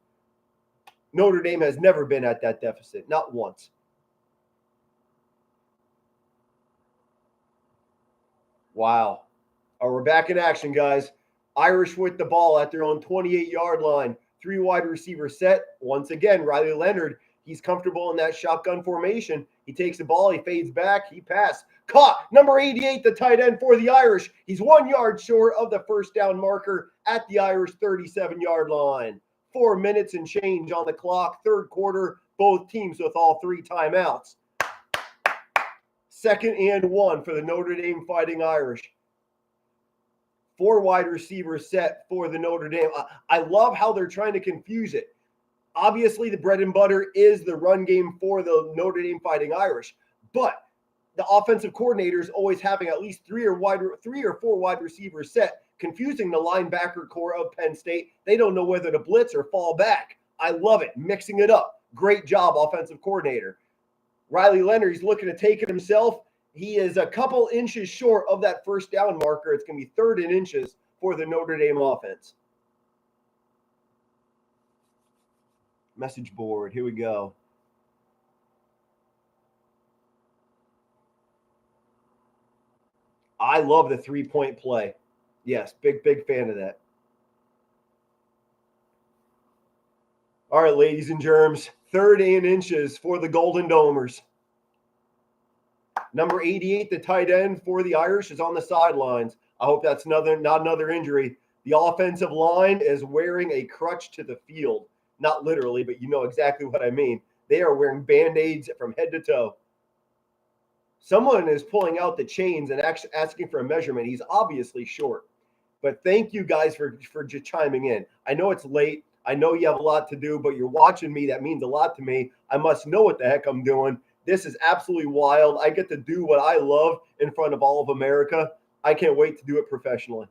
Notre Dame has never been at that deficit, not once. Wow. All right, we're back in action, guys. Irish with the ball at their own 28-yard line. 3 wide receiver set. Once again, Riley Leonard, he's comfortable in that shotgun formation. He takes the ball, he fades back, he passed. Caught. Number 88, the tight end for the Irish. He's 1 yard short of the first down marker at the Irish 37-yard line. 4 minutes and change on the clock. Third quarter, both teams with all 3 timeouts. 2nd and 1 for the Notre Dame Fighting Irish. 4 wide receivers set for the Notre Dame. I love how they're trying to confuse it. Obviously, the bread and butter is the run game for the Notre Dame Fighting Irish, but the offensive coordinator is always having at least 3 or 4 wide receivers set, confusing the linebacker core of Penn State. They don't know whether to blitz or fall back. I love it. Mixing it up. Great job, offensive coordinator. Riley Leonard, he's looking to take it himself. He is a couple inches short of that first down marker. It's going to be 3rd and inches for the Notre Dame offense. Message board. Here we go. I love the 3-point play. Yes, big fan of that. All right, ladies and germs. 3rd and inches for the Golden Domers. Number 88, the tight end for the Irish, is on the sidelines. I hope that's not another injury. The offensive line is wearing a crutch to the field. Not literally, but you know exactly what I mean. They are wearing Band-Aids from head to toe. Someone is pulling out the chains and actually asking for a measurement. He's obviously short. But thank you guys for just chiming in. I know it's late. I know you have a lot to do, but you're watching me. That means a lot to me. I must know what the heck I'm doing. This is absolutely wild. I get to do what I love in front of all of America. I can't wait to do it professionally.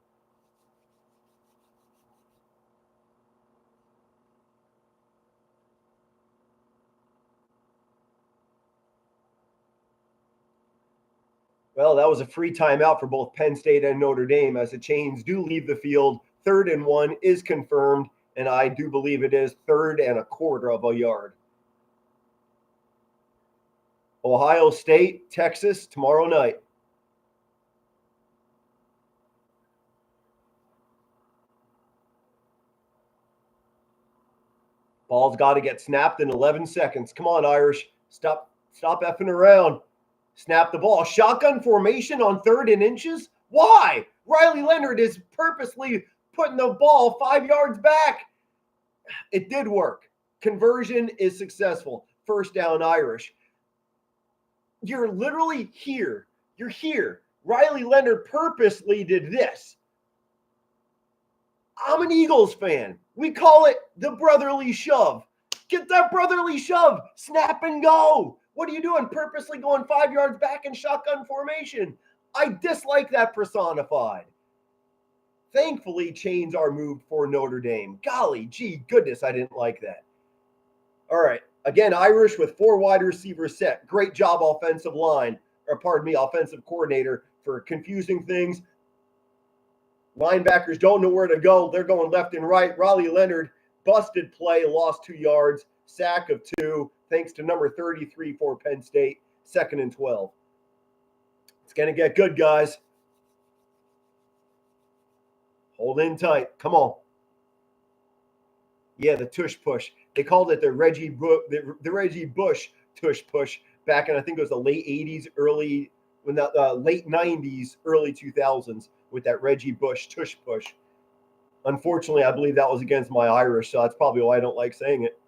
Well, that was a free timeout for both Penn State and Notre Dame as the chains do leave the field. 3rd and 1 is confirmed, and I do believe it is 3rd and a quarter of a yard. Ohio State, Texas, tomorrow night. Ball's got to get snapped in 11 seconds. Come on, Irish. Stop effing around. Snap the ball. Shotgun formation on 3rd and inches? Why? Riley Leonard is purposely putting the ball 5 yards back. It did work. Conversion is successful. First down, Irish. You're literally here. You're here. Riley Leonard purposely did this. I'm an Eagles fan. We call it the brotherly shove. Get that brotherly shove. Snap and go. What are you doing? Purposely going 5 yards back in shotgun formation. I dislike that personified. Thankfully, chains are moved for Notre Dame. Golly gee goodness, I didn't like that. All right. Again, Irish with 4 wide receivers set. Great job, offensive coordinator for confusing things. Linebackers don't know where to go. They're going left and right. Riley Leonard, busted play, lost 2 yards, sack of 2, thanks to number 33 for Penn State, 2nd and 12. It's going to get good, guys. Hold in tight. Come on. Yeah, the tush push. They called it the Reggie Bush tush push back in, I think it was the late 80s, late 90s, early 2000s with that Reggie Bush tush push. Unfortunately, I believe that was against my Irish, so that's probably why I don't like saying it.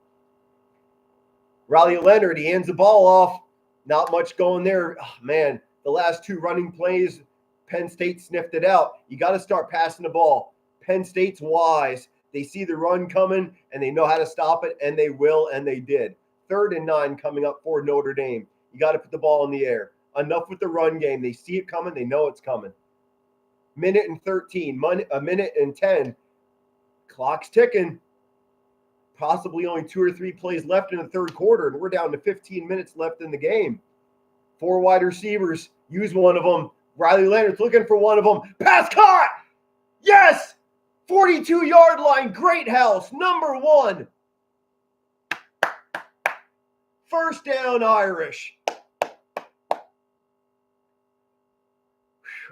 Riley Leonard, he hands the ball off. Not much going there. Oh, man, the last two running plays, Penn State sniffed it out. You got to start passing the ball. Penn State's wise. They see the run coming, and they know how to stop it, and they will, and they did. 3rd and 9 coming up for Notre Dame. You got to put the ball in the air. Enough with the run game. They see it coming. They know it's coming. Minute and 13, a minute and 10. Clock's ticking. Possibly only 2 or 3 plays left in the third quarter, and we're down to 15 minutes left in the game. 4 wide receivers. Use one of them. Riley Leonard's looking for one of them. Pass caught! Yes! 42-yard line. Great house. Number 1. First down, Irish.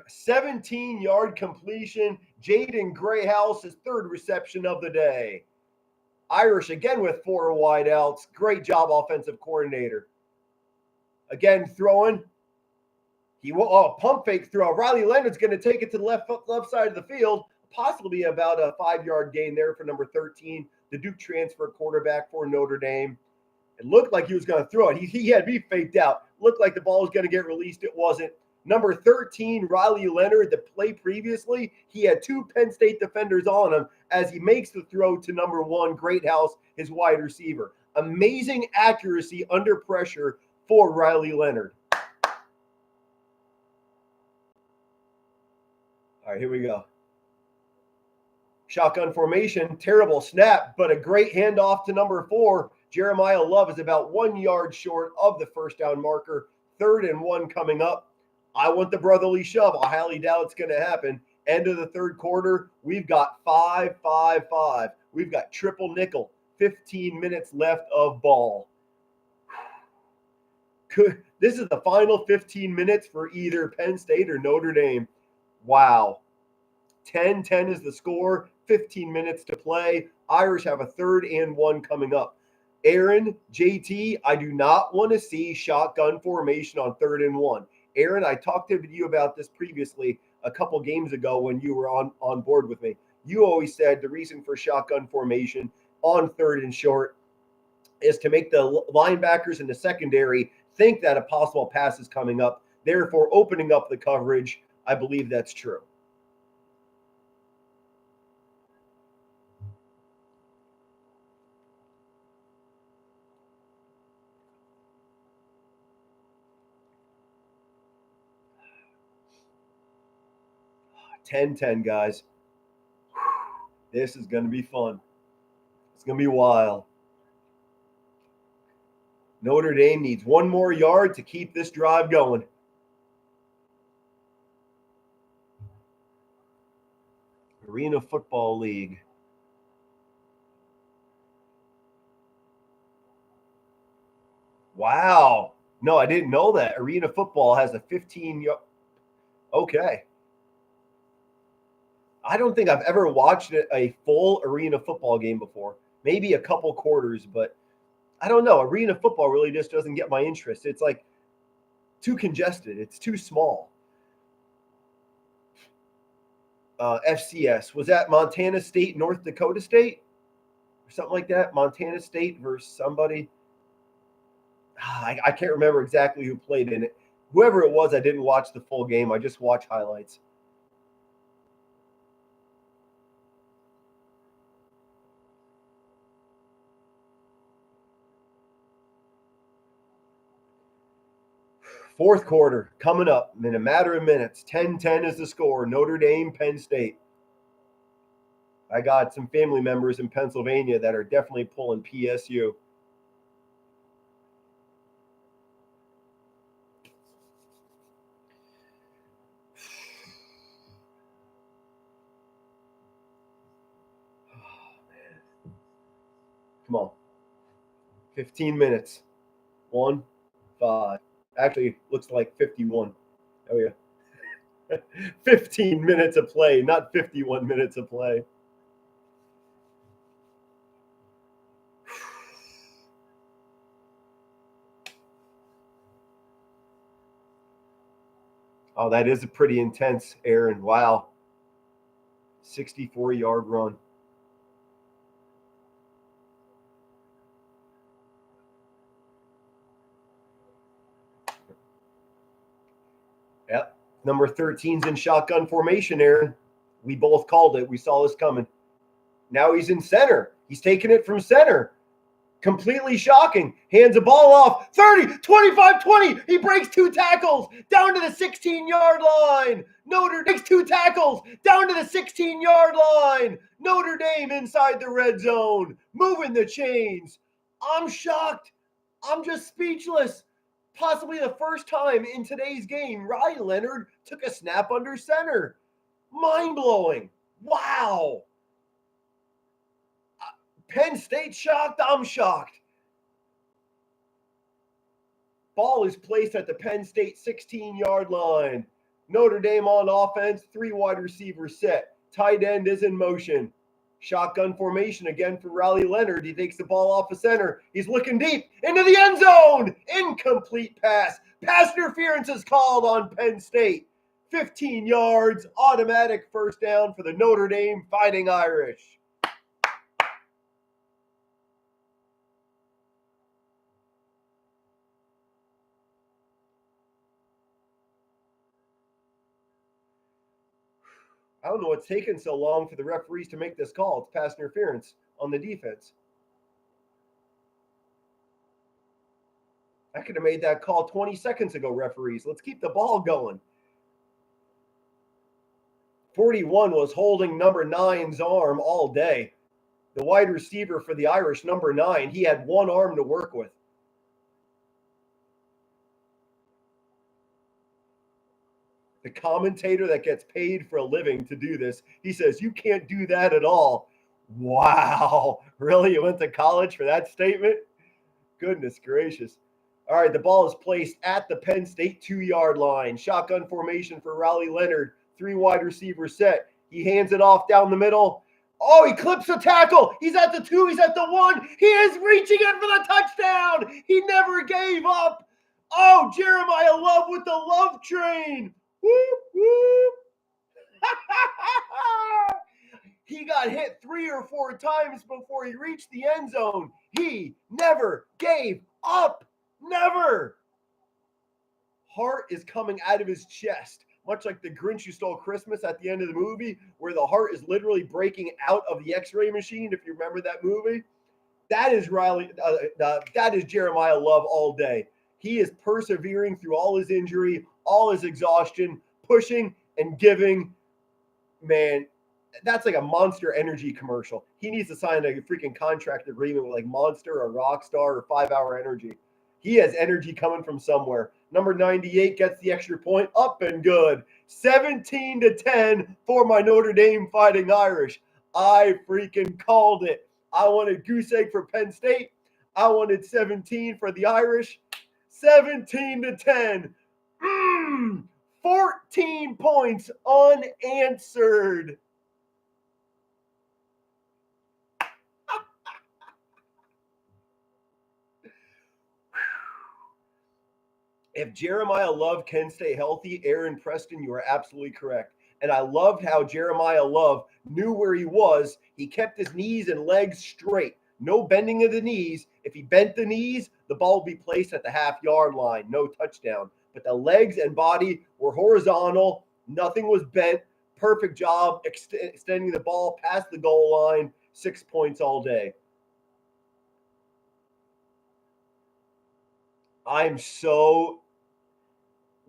17-yard completion. Jaden Grayhouse, his 3rd reception of the day. Irish again with 4 wideouts. Great job, offensive coordinator. Again, throwing. Pump fake throw. Riley Leonard's going to take it to the left side of the field. Possibly about a 5-yard gain there for number 13, the Duke transfer quarterback for Notre Dame. It looked like he was going to throw it. He had me faked out. Looked like the ball was going to get released. It wasn't. Number 13, Riley Leonard, the play previously, he had 2 Penn State defenders on him as he makes the throw to number 1, Greathouse, his wide receiver. Amazing accuracy under pressure for Riley Leonard. All right, here we go. Shotgun formation, terrible snap, but a great handoff to number 4. Jeremiah Love is about 1 yard short of the first down marker. 3rd and 1 coming up. I want the brotherly shove. I highly doubt it's going to happen. End of the third quarter, we've got 5-5-5. We've got triple nickel. 15 minutes left of ball. This is the final 15 minutes for either Penn State or Notre Dame. Wow. 10-10 is the score. 15 minutes to play. Irish have a 3rd and 1 coming up. Aaron, JT, I do not want to see shotgun formation on 3rd and 1. Aaron, I talked to you about this previously a couple games ago when you were on board with me. You always said the reason for shotgun formation on 3rd and short is to make the linebackers in the secondary think that a possible pass is coming up, therefore opening up the coverage. I believe that's true. $10-10, guys. This is going to be fun. It's going to be wild. Notre Dame needs 1 more yard to keep this drive going. Arena Football League. Wow. No, I didn't know that. Arena Football has a 15-yard. Okay. I don't think I've ever watched a full Arena Football game before. Maybe a couple quarters, but I don't know. Arena Football really just doesn't get my interest. It's like too congested. It's too small. FCS. Was that Montana State, North Dakota State? Or something like that? Montana State versus somebody. I can't remember exactly who played in it. Whoever it was, I didn't watch the full game. I just watched highlights. Fourth quarter coming up in a matter of minutes. 10-10 is the score. Notre Dame, Penn State. I got some family members in Pennsylvania that are definitely pulling PSU. Come on. 15 minutes. 1-5. Actually, looks like 51. Oh, yeah. 15 minutes of play, not 51 minutes of play. Oh, that is a pretty intense, Aaron. Wow. 64-yard run. Yep. Number 13's in shotgun formation, Aaron. We both called it. We saw this coming. Now he's in center. He's taking it from center. Completely shocking. Hands the ball off. 30, 25, 20. He breaks 2 tackles down to the 16-yard line. Notre Dame takes 2 tackles down to the 16-yard line. Notre Dame inside the red zone. Moving the chains. I'm shocked. I'm just speechless. Possibly the first time in today's game, Riley Leonard took a snap under center. Mind-blowing. Wow. Penn State shocked. I'm shocked. Ball is placed at the Penn State 16-yard line. Notre Dame on offense. 3 wide receivers set. Tight end is in motion. Shotgun formation again for Riley Leonard. He takes the ball off the center. He's looking deep into the end zone. Incomplete pass. Pass interference is called on Penn State. 15 yards. Automatic first down for the Notre Dame Fighting Irish. I don't know what's taken so long for the referees to make this call. It's pass interference on the defense. I could have made that call 20 seconds ago, referees. Let's keep the ball going. 41 was holding number 9's arm all day. The wide receiver for the Irish, number 9, he had one arm to work with. The commentator that gets paid for a living to do this, he says, you can't do that at all. Wow. Really? You went to college for that statement? Goodness gracious. All right, the ball is placed at the Penn State 2-yard line. Shotgun formation for Riley Leonard. 3 wide receivers set. He hands it off down the middle. Oh, he clips a tackle. He's at the 2. He's at the 1. He is reaching in for the touchdown. He never gave up. Oh, Jeremiah Love with the love train. Whoop, whoop. He got hit 3 or 4 times before he reached the end zone. He never gave up. Never. Heart is coming out of his chest, much like the Grinch Who Stole Christmas at the end of the movie, where the heart is literally breaking out of the X-ray machine. If you remember that movie, that is that is Jeremiah Love all day. He is persevering through all his injury, all his exhaustion, pushing and giving. Man, that's like a Monster Energy commercial. He needs to sign a freaking contract agreement with like Monster or Rockstar or 5 Hour Energy. He has energy coming from somewhere. Number 98 gets the extra point. Up and good. 17-10 for my Notre Dame Fighting Irish. I freaking called it. I wanted goose egg for Penn State. I wanted 17 for the Irish. 17-10. 14 points unanswered. If Jeremiah Love can stay healthy, Aaron Preston, you are absolutely correct. And I loved how Jeremiah Love knew where he was. He kept his knees and legs straight. No bending of the knees. If he bent the knees, the ball would be placed at the half-yard line. No touchdown. But the legs and body were horizontal. Nothing was bent. Perfect job extending the ball past the goal line. 6 points all day. I'm so...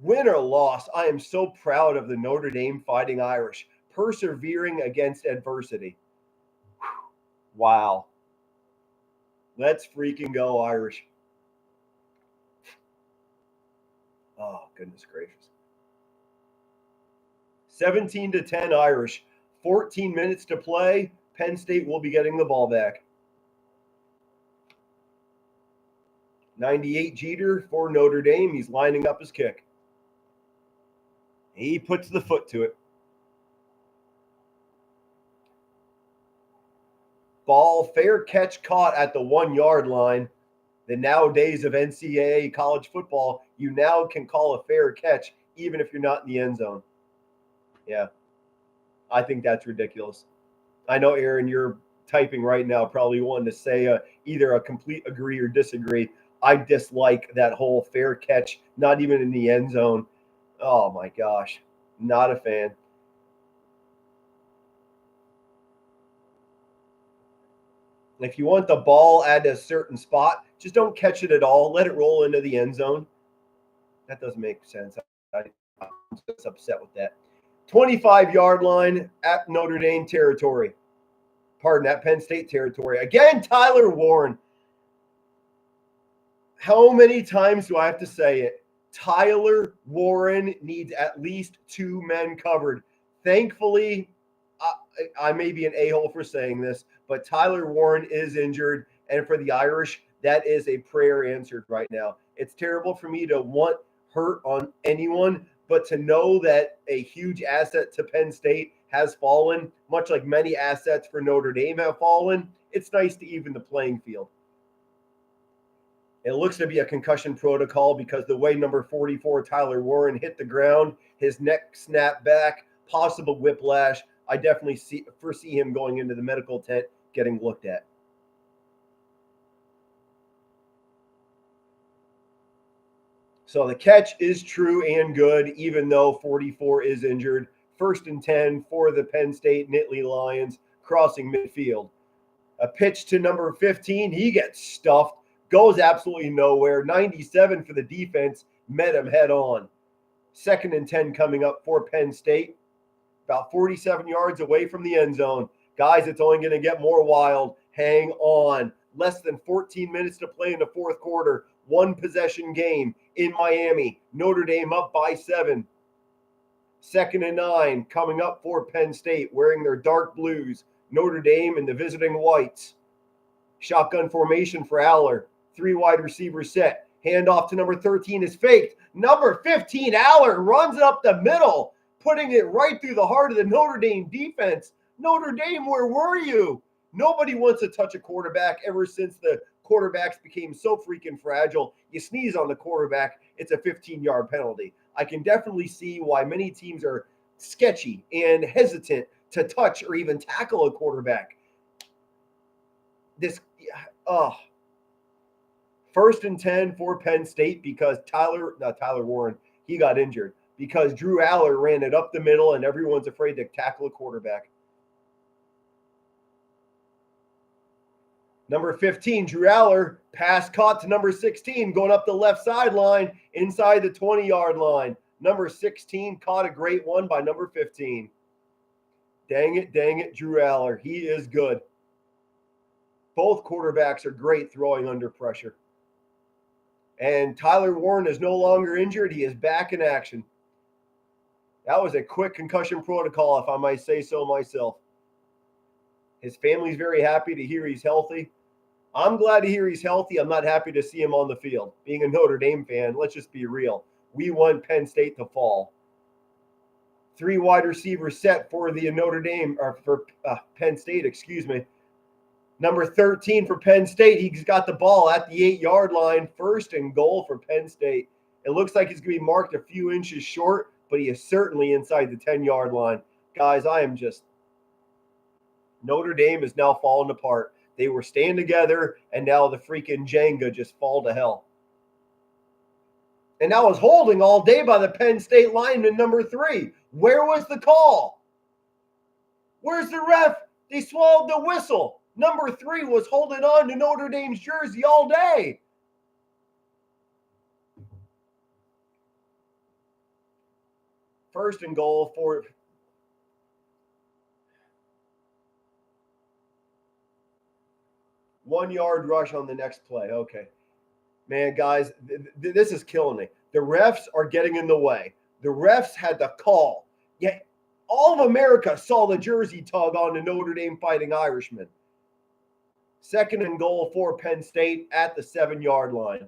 Win or loss, I am so proud of the Notre Dame Fighting Irish, persevering against adversity. Wow. Let's freaking go, Irish. Oh, goodness gracious. 17-10 Irish. 14 minutes to play. Penn State will be getting the ball back. 98 Jeter for Notre Dame. He's lining up his kick. He puts the foot to it. Ball, fair catch caught at the 1-yard line. The nowadays of NCAA college football, you now can call a fair catch even if you're not in the end zone. Yeah. I think that's ridiculous. I know, Aaron, you're typing right now, probably wanting to say either a complete agree or disagree. I dislike that whole fair catch, not even in the end zone. Oh my gosh, not a fan. If you want the ball at a certain spot, just don't catch it at all. Let it roll into the end zone. That doesn't make sense. I'm just upset with that. 25-yard line at Notre Dame territory. Pardon, at Penn State territory. Again, Tyler Warren. How many times do I have to say it? Tyler Warren needs at least two men covered. Thankfully, I may be an a-hole for saying this, but Tyler Warren is injured. And for the Irish, that is a prayer answered right now. It's terrible for me to want hurt on anyone, but to know that a huge asset to Penn State has fallen, much like many assets for Notre Dame have fallen, it's nice to even the playing field. It looks to be a concussion protocol because the way number 44, Tyler Warren, hit the ground, his neck snapped back, possible whiplash. I definitely foresee him going into the medical tent getting looked at. So the catch is true and good, even though 44 is injured. 1st and 10 for the Penn State Nittany Lions crossing midfield. A pitch to number 15. He gets stuffed. Goes absolutely nowhere. 97 for the defense. Met him head on. 2nd and 10 coming up for Penn State. About 47 yards away from the end zone. Guys, it's only going to get more wild. Hang on. Less than 14 minutes to play in the fourth quarter. One possession game in Miami. Notre Dame up by 7. 2nd and 9 coming up for Penn State wearing their dark blues. Notre Dame and the visiting whites. Shotgun formation for Aller. 3 wide receiver set. Handoff to number 13 is faked. Number 15, Aller, runs up the middle, putting it right through the heart of the Notre Dame defense. Notre Dame, where were you? Nobody wants to touch a quarterback ever since the quarterbacks became so freaking fragile. You sneeze on the quarterback, it's a 15-yard penalty. I can definitely see why many teams are sketchy and hesitant to touch or even tackle a quarterback. This, 1st and 10 for Penn State because Tyler Warren, he got injured because Drew Aller ran it up the middle and everyone's afraid to tackle a quarterback. Number 15, Drew Aller, pass caught to number 16, going up the left sideline inside the 20-yard line. Number 16 caught a great one by number 15. Dang it, Drew Aller. He is good. Both quarterbacks are great throwing under pressure. And Tyler Warren is no longer injured. He is back in action. That was a quick concussion protocol, if I might say so myself. His family's very happy to hear he's healthy. I'm glad to hear he's healthy. I'm not happy to see him on the field. Being a Notre Dame fan, let's just be real. We want Penn State to fall. 3 wide receivers set for the Notre Dame, or for Penn State, excuse me. Number 13 for Penn State. He's got the ball at the 8-yard line. 1st and goal for Penn State. It looks like he's going to be marked a few inches short, but he is certainly inside the 10-yard line. Guys, Notre Dame is now falling apart. They were staying together, and now the freaking Jenga just fall to hell. And that was holding all day by the Penn State lineman number 3. Where was the call? Where's the ref? They swallowed the whistle. Number 3 was holding on to Notre Dame's jersey all day. First and goal for 1-yard rush on the next play. Okay. Man, guys, this is killing me. The refs are getting in the way. The refs had the call. Yet all of America saw the jersey tug on the Notre Dame Fighting Irishman. 2nd and goal for Penn State at the 7-yard line.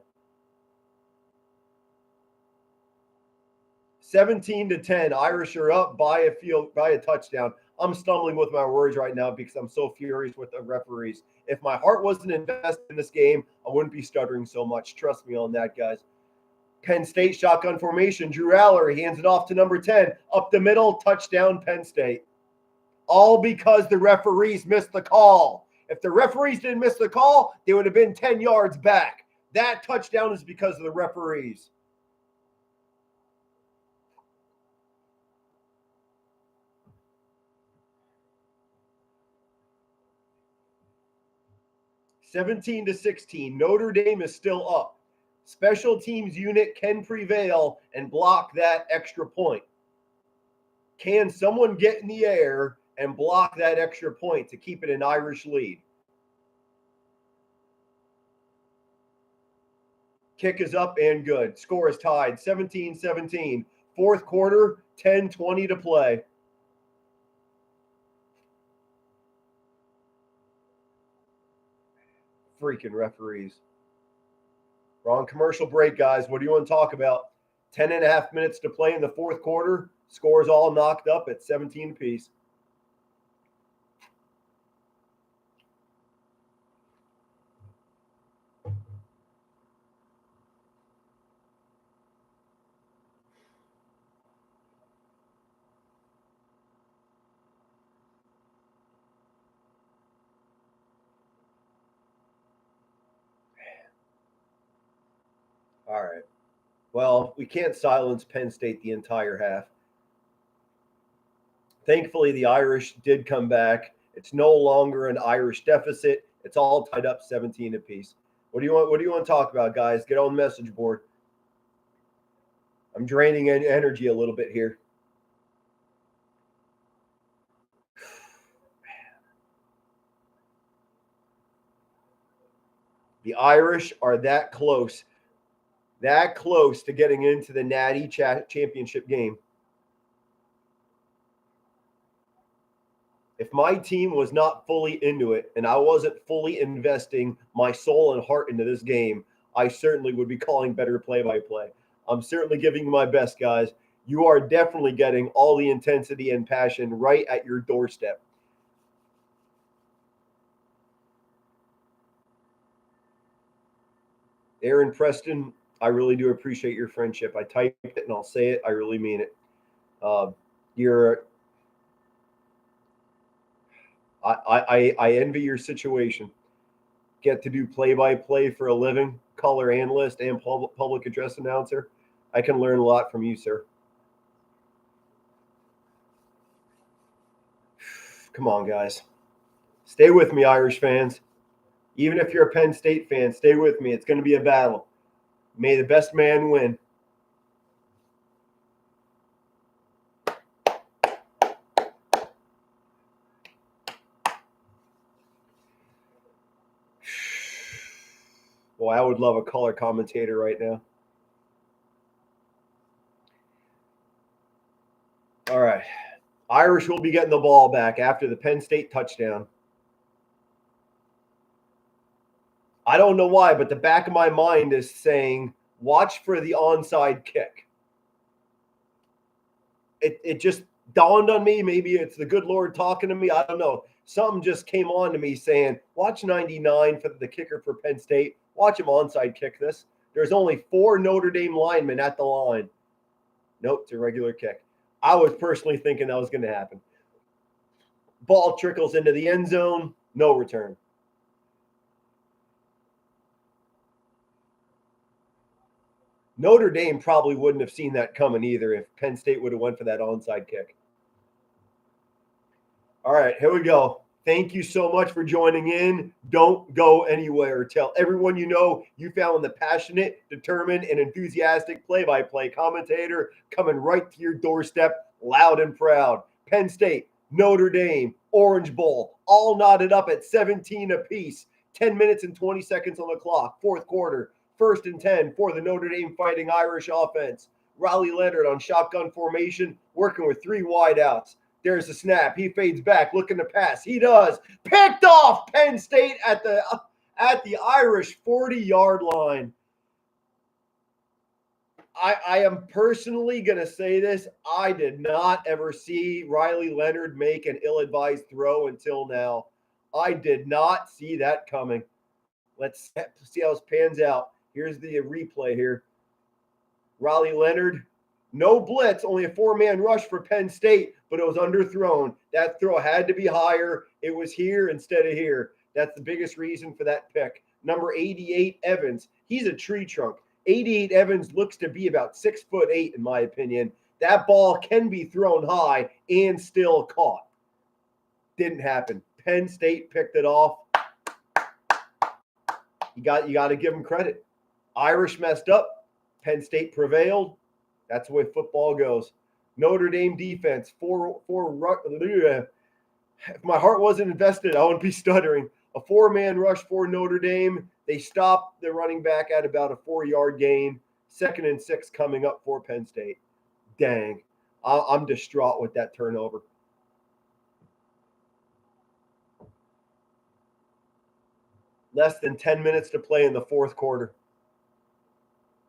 17-10. Irish are up by a touchdown. I'm stumbling with my words right now because I'm so furious with the referees. If my heart wasn't invested in this game, I wouldn't be stuttering so much. Trust me on that, guys. Penn State shotgun formation. Drew Aller, he hands it off to number 10. Up the middle, touchdown, Penn State. All because the referees missed the call. If the referees didn't miss the call, they would have been 10 yards back. That touchdown is because of the referees. (17-16). Notre Dame is still up. Special teams unit can prevail and block that extra point. Can someone get in the air and block that extra point to keep it an Irish lead? Kick is up and good. Score is tied 17-17. Fourth quarter, 10:20 to play. Freaking referees. We're on commercial break, guys. What do you want to talk about? 10 and a half minutes to play in the fourth quarter. Scores all knocked up at 17 apiece. All right. Well, we can't silence Penn State the entire half. Thankfully, the Irish did come back. It's no longer an Irish deficit. It's all tied up 17 apiece. What do you want to talk about, guys? Get on the message board. I'm draining energy a little bit here. The Irish are that close to getting into the Natty Championship game. If my team was not fully into it and I wasn't fully investing my soul and heart into this game, I certainly would be calling better play-by-play. I'm certainly giving my best, guys. You are definitely getting all the intensity and passion right at your doorstep. Aaron Preston, I really do appreciate your friendship. I typed it and I'll say it. I really mean it. I envy your situation. Get to do play-by-play for a living, color analyst, and public address announcer. I can learn a lot from you, sir. Come on, guys. Stay with me, Irish fans. Even if you're a Penn State fan, stay with me. It's going to be a battle. May the best man win. Boy, I would love a color commentator right now. All right. Irish will be getting the ball back after the Penn State touchdown. I don't know why, but the back of my mind is saying, watch for the onside kick. It just dawned on me. Maybe it's the good Lord talking to me. I don't know. Something just came on to me saying, watch 99 for the kicker for Penn State. Watch him onside kick this. There's only 4 Notre Dame linemen at the line. Nope, it's a regular kick. I was personally thinking that was going to happen. Ball trickles into the end zone. No return. Notre Dame probably wouldn't have seen that coming either if Penn State would have went for that onside kick. All right, here we go. Thank you so much for joining in. Don't go anywhere. Tell everyone you know you found the passionate, determined, and enthusiastic play-by-play commentator coming right to your doorstep, loud and proud. Penn State, Notre Dame, Orange Bowl, all knotted up at 17 apiece. 10 minutes and 20 seconds on the clock. Fourth quarter. 1st and 10 for the Notre Dame Fighting Irish offense. Riley Leonard on shotgun formation, working with 3 wideouts. There's a snap. He fades back, looking to pass. He does. Picked off Penn State at the Irish 40-yard line. I am personally going to say this. I did not ever see Riley Leonard make an ill-advised throw until now. I did not see that coming. Let's see how this pans out. Here's the replay here. Riley Leonard No blitz, only a 4-man rush for Penn State, but it was underthrown. That throw had to be higher. It was here instead of here. That's the biggest reason for that pick. Number 88, Evans. He's a tree trunk. 88 Evans looks to be about 6'8", in my opinion. That ball can be thrown high and still caught. Didn't happen. Penn State picked it off. You got to give them credit. Irish messed up. Penn State prevailed. That's the way football goes. Notre Dame defense, if my heart wasn't invested, I wouldn't be stuttering. A 4-man rush for Notre Dame. They stopped the running back at about a 4-yard gain. 2nd and 6 coming up for Penn State. Dang. I'm distraught with that turnover. Less than 10 minutes to play in the fourth quarter.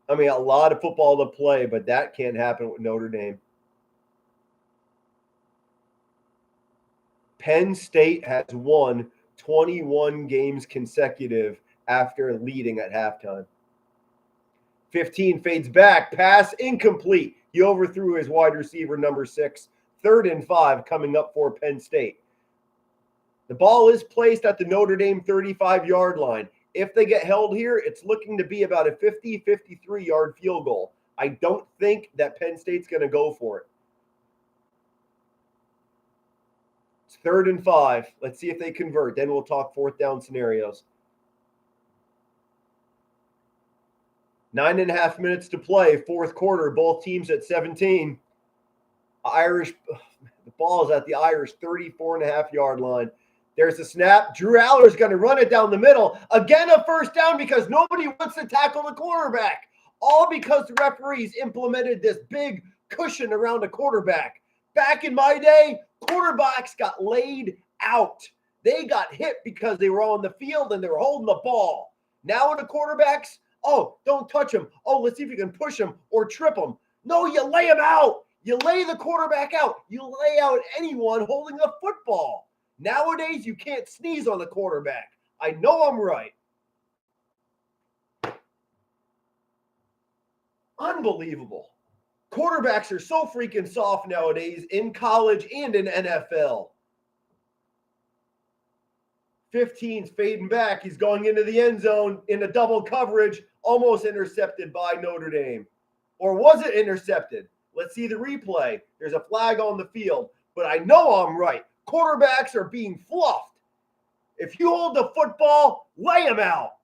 I mean, a lot of football to play, but that can't happen with Notre Dame. Penn State has won 21 games consecutive after leading at halftime. 15 fades back, pass incomplete. He overthrew his wide receiver, number 6. 3rd and 5 coming up for Penn State. The ball is placed at the Notre Dame 35-yard line. If they get held here, it's looking to be about a 50, 53-yard field goal. I don't think that Penn State's going to go for it. It's 3rd and 5. Let's see if they convert. Then we'll talk 4th down scenarios. 9.5 minutes to play, fourth quarter, both teams at 17. The ball is at the Irish 34.5-yard line. There's a snap. Drew Aller's going to run it down the middle. Again, a first down because nobody wants to tackle the quarterback. All because the referees implemented this big cushion around the quarterback. Back in my day, quarterbacks got laid out. They got hit because they were on the field and they were holding the ball. Now the quarterbacks, oh, don't touch him. Oh, let's see if you can push him or trip him. No, you lay him out. You lay the quarterback out. You lay out anyone holding a football. Nowadays, you can't sneeze on the quarterback. I know I'm right. Unbelievable. Quarterbacks are so freaking soft nowadays in college and in NFL. 15's fading back. He's going into the end zone in a double coverage, almost intercepted by Notre Dame. Or was it intercepted? Let's see the replay. There's a flag on the field, but I know I'm right. Quarterbacks are being fluffed. If you hold the football, lay them out.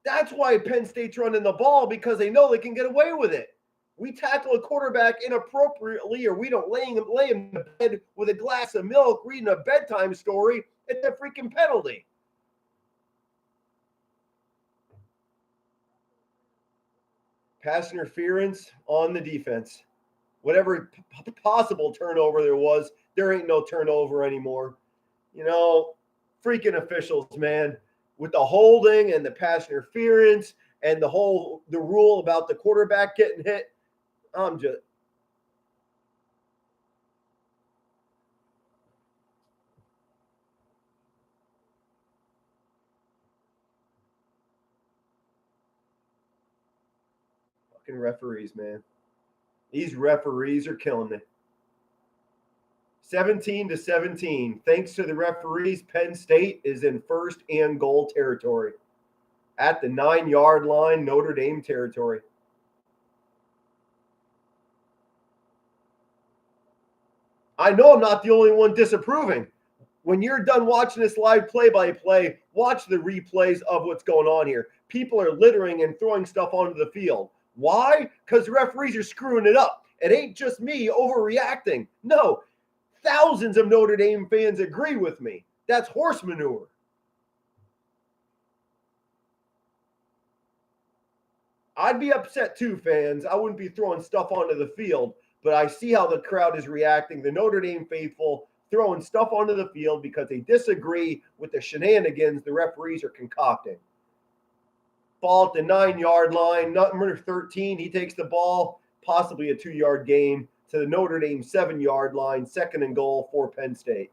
That's why Penn State's running the ball, because they know they can get away with it. We tackle a quarterback inappropriately, or we don't lay him in the bed with a glass of milk reading a bedtime story, it's a freaking penalty. Pass interference on the defense. Whatever possible turnover there was, there ain't no turnover anymore. You know, freaking officials, man. With the holding and the pass interference and the rule about the quarterback getting hit, I'm just fucking referees, man. These referees are killing me. 17-17. Thanks to the referees, Penn State is in 1st and goal territory. At the 9-yard line, Notre Dame territory. I know I'm not the only one disapproving. When you're done watching this live play-by-play, watch the replays of what's going on here. People are littering and throwing stuff onto the field. Why? Because the referees are screwing it up. It ain't just me overreacting. No, thousands of Notre Dame fans agree with me. That's horse manure. I'd be upset too, fans. I wouldn't be throwing stuff onto the field, but I see how the crowd is reacting. The Notre Dame faithful throwing stuff onto the field because they disagree with the shenanigans the referees are concocting. Ball at the 9-yard line. Number 13, he takes the ball, possibly a 2-yard gain, to the Notre Dame 7-yard line, 2nd and goal for Penn State.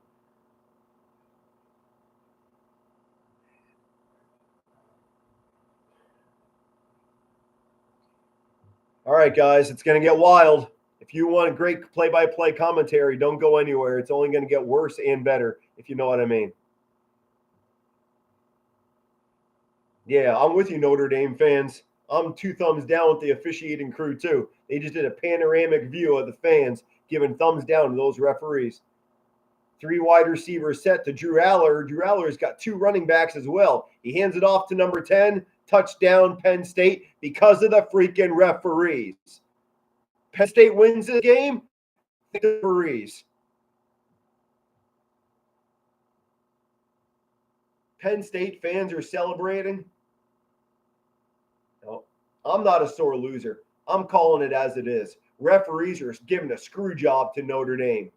All right, guys, it's going to get wild. If you want great play-by-play commentary, don't go anywhere. It's only going to get worse and better, if you know what I mean. Yeah, I'm with you, Notre Dame fans. I'm 2 thumbs down with the officiating crew, too. They just did a panoramic view of the fans giving thumbs down to those referees. 3 wide receivers set to Drew Aller. Drew Aller's got 2 running backs as well. He hands it off to number 10, touchdown Penn State because of the freaking referees. Penn State wins the game, the referees. Penn State fans are celebrating. No, I'm not a sore loser. I'm calling it as it is. Referees are giving a screw job to Notre Dame.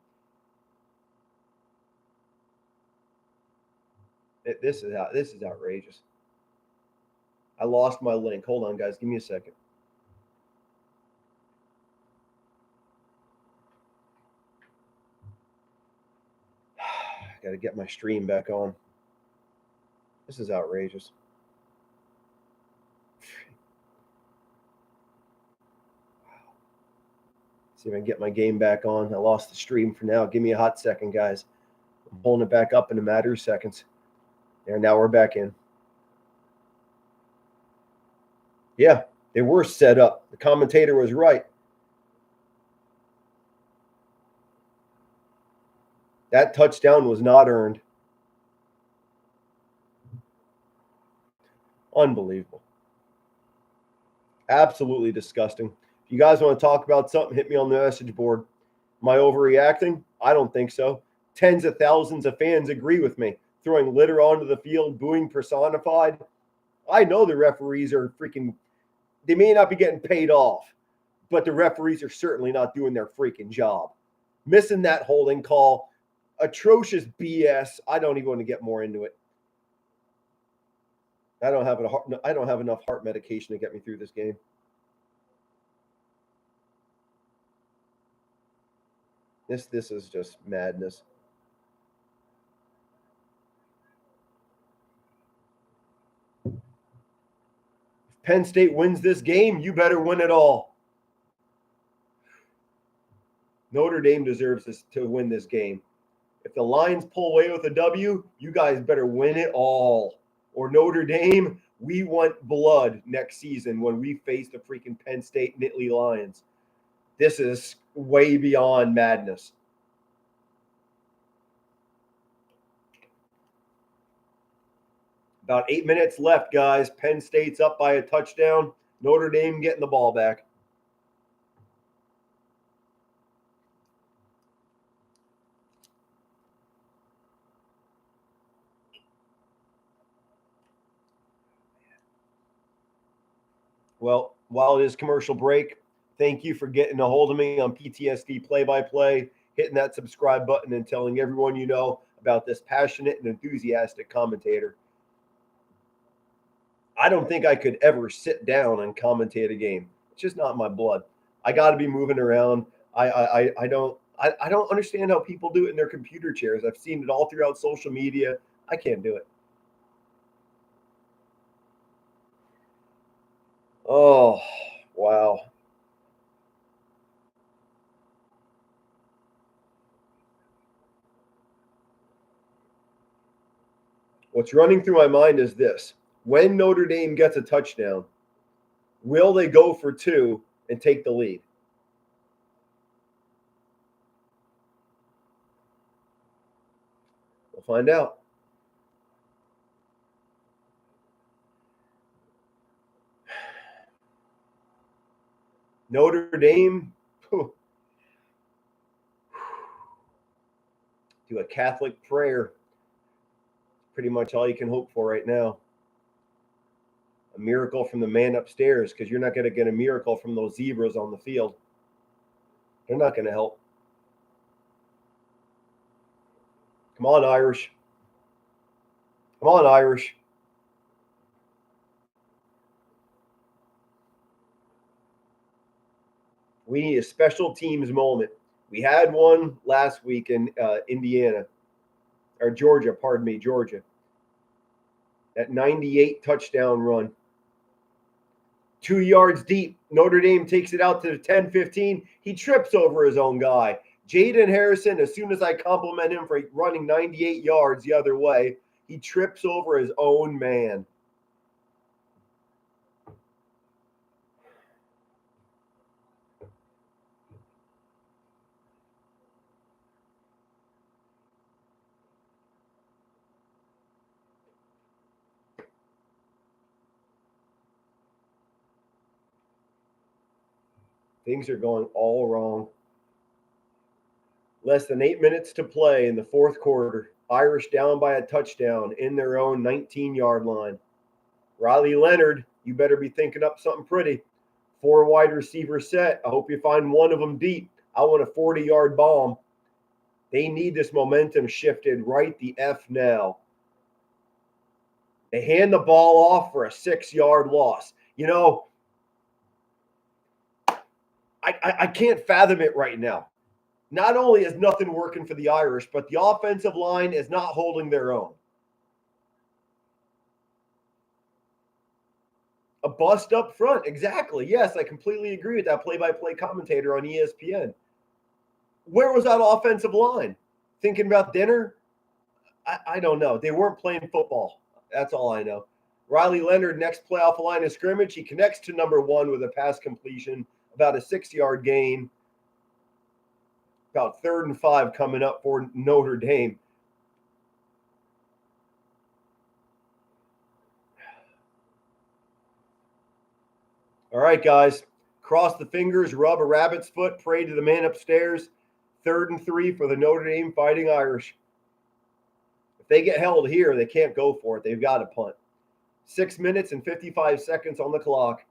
This is outrageous. I lost my link. Hold on, guys. Give me a second. I got to get my stream back on. This is outrageous. See if I can get my game back on. I lost the stream for now. Give me a hot second, guys. I'm pulling it back up in a matter of seconds. There, now we're back in. Yeah, they were set up. The commentator was right. That touchdown was not earned. Unbelievable. Absolutely disgusting. If you guys want to talk about something, hit me on the message board. Am I overreacting? I don't think so. Tens of thousands of fans agree with me. Throwing litter onto the field, booing personified. I know the referees are freaking, they may not be getting paid off, but the referees are certainly not doing their freaking job. Missing that holding call, atrocious BS. I don't even want to get more into it. I don't have enough heart medication to get me through this game. This is just madness. If Penn State wins this game, you better win it all. Notre Dame deserves to win this game. If the Lions pull away with a W, you guys better win it all. Or Notre Dame, we want blood next season when we face the freaking Penn State Nittany Lions. This is way beyond madness. About 8 minutes left, guys. Penn State's up by a touchdown. Notre Dame getting the ball back. Well, while it is commercial break, thank you for getting a hold of me on PTSD play-by-play, hitting that subscribe button, and telling everyone you know about this passionate and enthusiastic commentator. I don't think I could ever sit down and commentate a game. It's just not my blood. I got to be moving around. I don't understand how people do it in their computer chairs. I've seen it all throughout social media. I can't do it. Oh, wow. What's running through my mind is this. When Notre Dame gets a touchdown, will they go for 2 and take the lead? We'll find out. Notre Dame, do a Catholic prayer. Pretty much all you can hope for right now. A miracle from the man upstairs, because you're not going to get a miracle from those zebras on the field. They're not going to help. Come on, Irish. Come on, Irish. We need a special teams moment. We had one last week in Indiana, or Georgia, pardon me, Georgia. That 98 touchdown run. 2 yards deep. Notre Dame takes it out to the 10-15. He trips over his own guy. Jaden Harrison, as soon as I compliment him for running 98 yards the other way, he trips over his own man. Things are going all wrong. Less than 8 minutes to play in the fourth quarter. Irish down by a touchdown in their own 19-yard line. Riley Leonard, you better be thinking up something pretty. 4 wide receiver set. I hope you find one of them deep. I want a 40-yard bomb. They need this momentum shifted right the F now. They hand the ball off for a 6-yard loss. You know, I can't fathom it right now. Not only is nothing working for the Irish, but the offensive line is not holding their own. A bust up front. Exactly. Yes, I completely agree with that play-by-play commentator on ESPN. Where was that offensive line? Thinking about dinner? I don't know. They weren't playing football. That's all I know. Riley Leonard, next play off the line of scrimmage. He connects to number 1 with a pass completion, about a 6-yard gain. About 3rd and 5 coming up for Notre Dame. All right, guys. Cross the fingers, rub a rabbit's foot, pray to the man upstairs. 3rd and 3 for the Notre Dame Fighting Irish. If they get held here, they can't go for it. They've got to punt. 6 minutes and 55 seconds on the clock.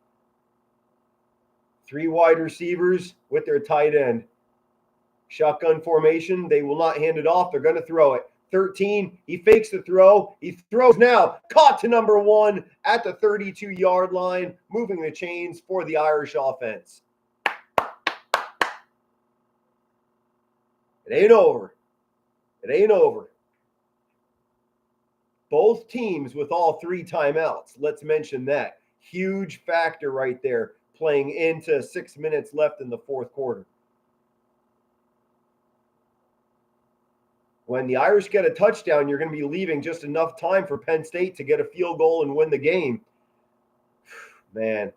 3 wide receivers with their tight end. Shotgun formation. They will not hand it off. They're going to throw it. 13. He fakes the throw. He throws now. Caught to number 1 at the 32-yard line, moving the chains for the Irish offense. It ain't over. It ain't over. Both teams with all 3 timeouts. Let's mention that. Huge factor right there, playing into 6 minutes left in the fourth quarter. When the Irish get a touchdown, you're going to be leaving just enough time for Penn State to get a field goal and win the game. Man,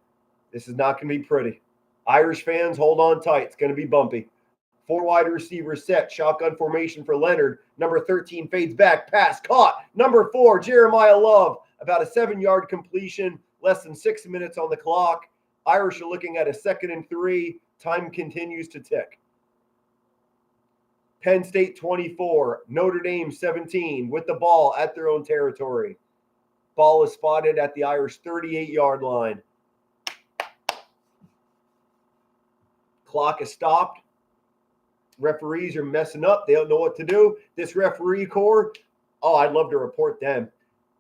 this is not going to be pretty. Irish fans, hold on tight. It's going to be bumpy. 4 wide receivers set. Shotgun formation for Leonard. Number 13 fades back. Pass caught. Number 4, Jeremiah Love. About a 7-yard completion. Less than 6 minutes on the clock. Irish are looking at a 2nd and 3. Time continues to tick. Penn State 24, Notre Dame 17 with the ball at their own territory. Ball is spotted at the Irish 38-yard line. Clock is stopped. Referees are messing up. They don't know what to do. This referee corps, I'd love to report them.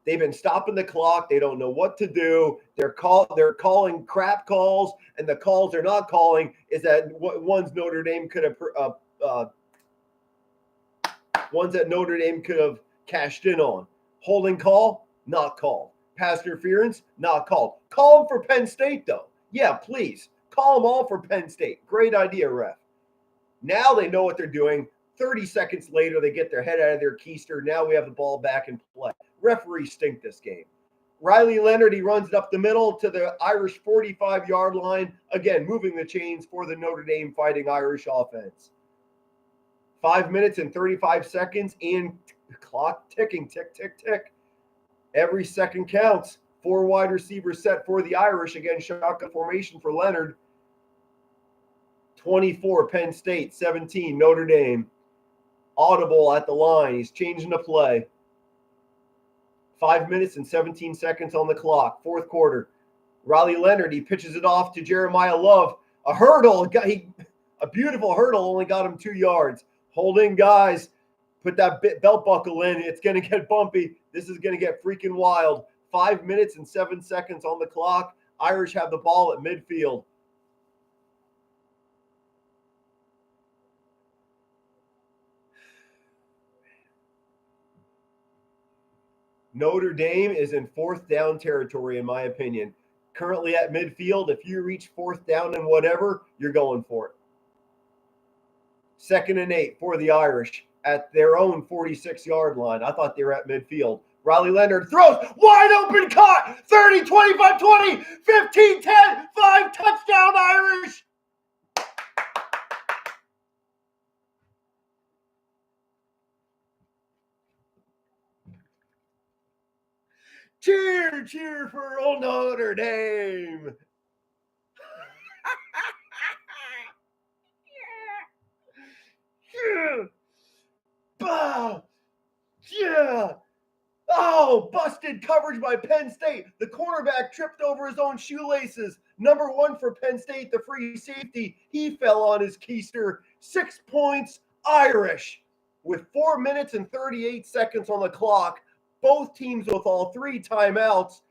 They've been stopping the clock. They don't know what to do. They're calling crap calls, and the calls they're not calling is that ones Notre Dame could have ones that Notre Dame could have cashed in on. Holding call, not called. Pass interference, not called. Call them for Penn State, though. Yeah, please. Call them all for Penn State. Great idea, ref. Now they know what they're doing. 30 seconds later, they get their head out of their keister. Now we have the ball back in play. Referees stink this game. Riley Leonard, he runs it up the middle to the Irish 45-yard line. Again, moving the chains for the Notre Dame Fighting Irish offense. 5 minutes and 35 seconds and clock ticking, tick, tick, tick. Every second counts. 4 wide receivers set for the Irish. Again, shotgun formation for Leonard. 24, Penn State. 17, Notre Dame. Audible at the line. He's changing the play. 5 minutes and 17 seconds on the clock. Fourth quarter. Riley Leonard, he pitches it off to Jeremiah Love. A hurdle. A beautiful hurdle only got him 2 yards. Holding, guys. Put that belt buckle in. It's going to get bumpy. This is going to get freaking wild. 5 minutes and 7 seconds on the clock. Irish have the ball at midfield. Notre Dame is in 4th down territory, in my opinion. currently at midfield. If you reach fourth down and whatever, you're going for it. 2nd and 8 for the Irish at their own 46-yard line. I thought they were at midfield. Riley Leonard throws, wide open, caught, 30, 25, 20, 15, 10, 5, touchdown Irish. Cheer, cheer for old Notre Dame. Yeah. Bah. Yeah. Oh, busted coverage by Penn State. The cornerback tripped over his own shoelaces. Number 1 for Penn State, the free safety. He fell on his keister. 6 points, Irish. With 4 minutes and 38 seconds on the clock, both teams with all 3 timeouts,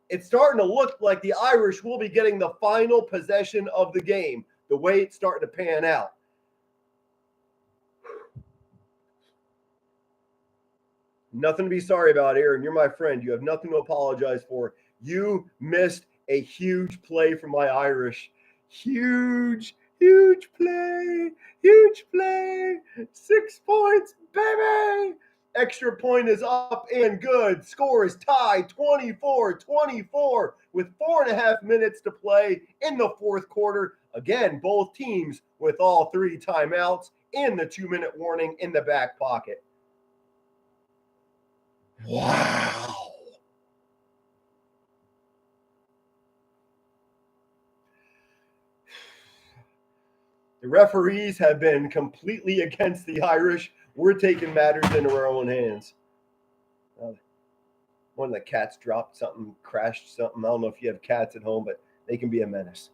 it's starting to look like the Irish will be getting the final possession of the game, the way it's starting to pan out. Nothing to be sorry about, Aaron. You're my friend. You have nothing to apologize for. You missed a huge play from my Irish. Huge play. Huge play. 6 points, baby. Extra point is up and good. Score is tied 24-24 with 4.5 minutes to play in the fourth quarter. Again, both teams with all 3 timeouts and the 2-minute warning in the back pocket. Wow. The referees have been completely against the Irish. We're taking matters into our own hands. One of the cats dropped something, crashed something. I don't know if you have cats at home, but they can be a menace.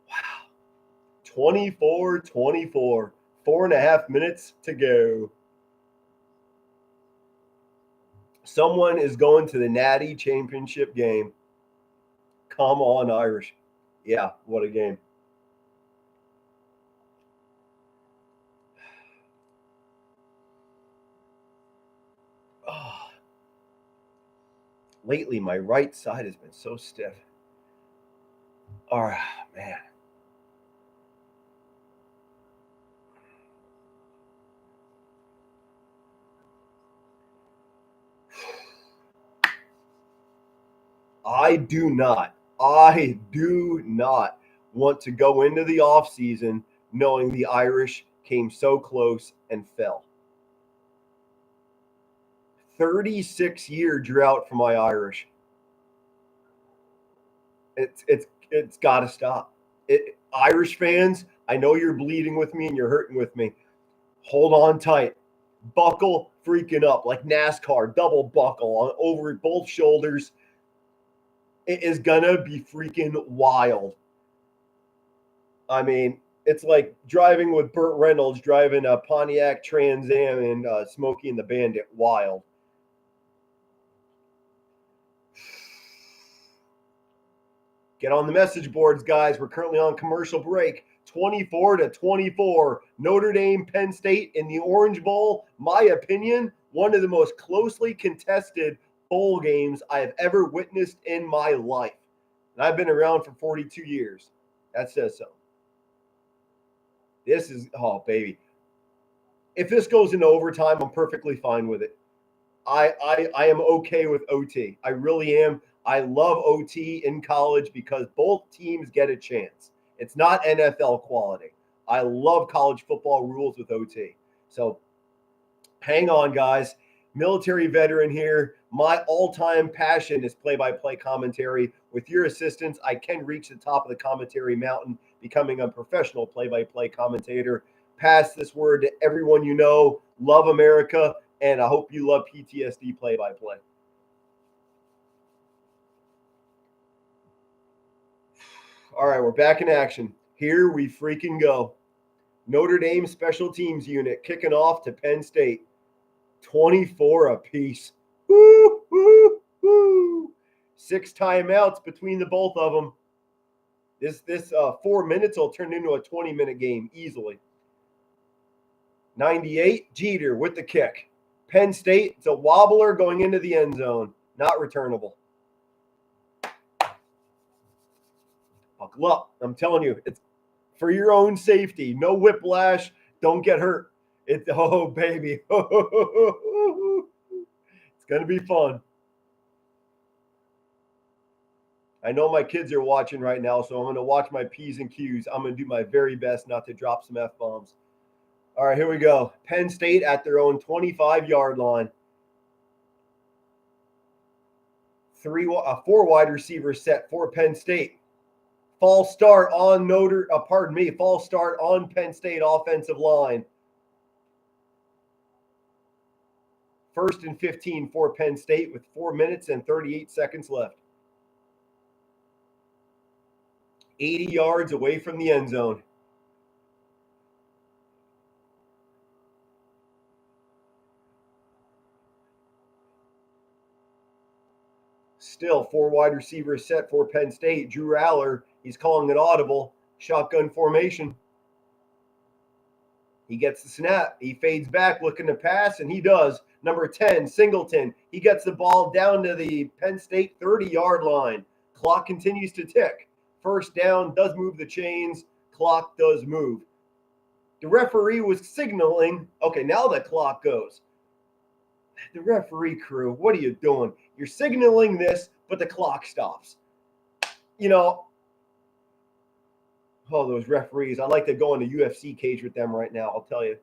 Wow. 24-24. 4.5 minutes to go. Someone is going to the Natty Championship game. Come on, Irish. Yeah, what a game. Oh. Lately, my right side has been so stiff. Oh, man. I do not want to go into the offseason knowing the Irish came so close and fell. 36-year drought for my Irish. It's got to stop. Irish fans, I know you're bleeding with me and you're hurting with me. Hold on tight. Buckle freaking up like NASCAR, double buckle on over both shoulders. It is gonna be freaking wild. I mean, it's like driving with Burt Reynolds driving a Pontiac Trans Am and Smokey and the Bandit. Wild. Get on the message boards, guys. We're currently on commercial break. 24-24. Notre Dame, Penn State in the Orange Bowl. My opinion, one of the most closely contested bowl games I have ever witnessed in my life. And I've been around for 42 years. That says so. This is, oh, baby. If this goes into overtime, I'm perfectly fine with it. I am okay with OT. I really am. I love OT in college because both teams get a chance. It's not NFL quality. I love college football rules with OT. So hang on, guys. Military veteran here. My all-time passion is play-by-play commentary. With your assistance, I can reach the top of the commentary mountain, becoming a professional play-by-play commentator. Pass this word to everyone you know. Love America, and I hope you love PTSD play-by-play. All right, we're back in action. Here we freaking go. Notre Dame special teams unit kicking off to Penn State. 24 apiece. Woo, woo, woo. 6 timeouts between the both of them. This 4 minutes will turn into a 20-minute game easily. 98, Jeter with the kick. Penn State, it's a wobbler going into the end zone. Not returnable. Buckle up. I'm telling you, it's for your own safety. No whiplash. Don't get hurt. Oh, baby. It's going to be fun. I know my kids are watching right now, so I'm going to watch my P's and Q's. I'm going to do my very best not to drop some F-bombs. All right, here we go. Penn State at their own 25-yard line. Four wide receivers set for Penn State. False start on false start on Penn State offensive line. 1st and 15 for Penn State with 4 minutes and 38 seconds left. 80 yards away from the end zone. Still, 4 wide receivers set for Penn State. Drew Aller, he's calling it audible. Shotgun formation. He gets the snap. He fades back looking to pass, and he does. Number 10, Singleton. He gets the ball down to the Penn State 30-yard line. Clock continues to tick. First down does move the chains. Clock does move. The referee was signaling. Okay, now the clock goes. The referee crew, what are you doing? You're signaling this, but the clock stops. Oh, those referees. I'd like to go in the UFC cage with them right now, I'll tell you.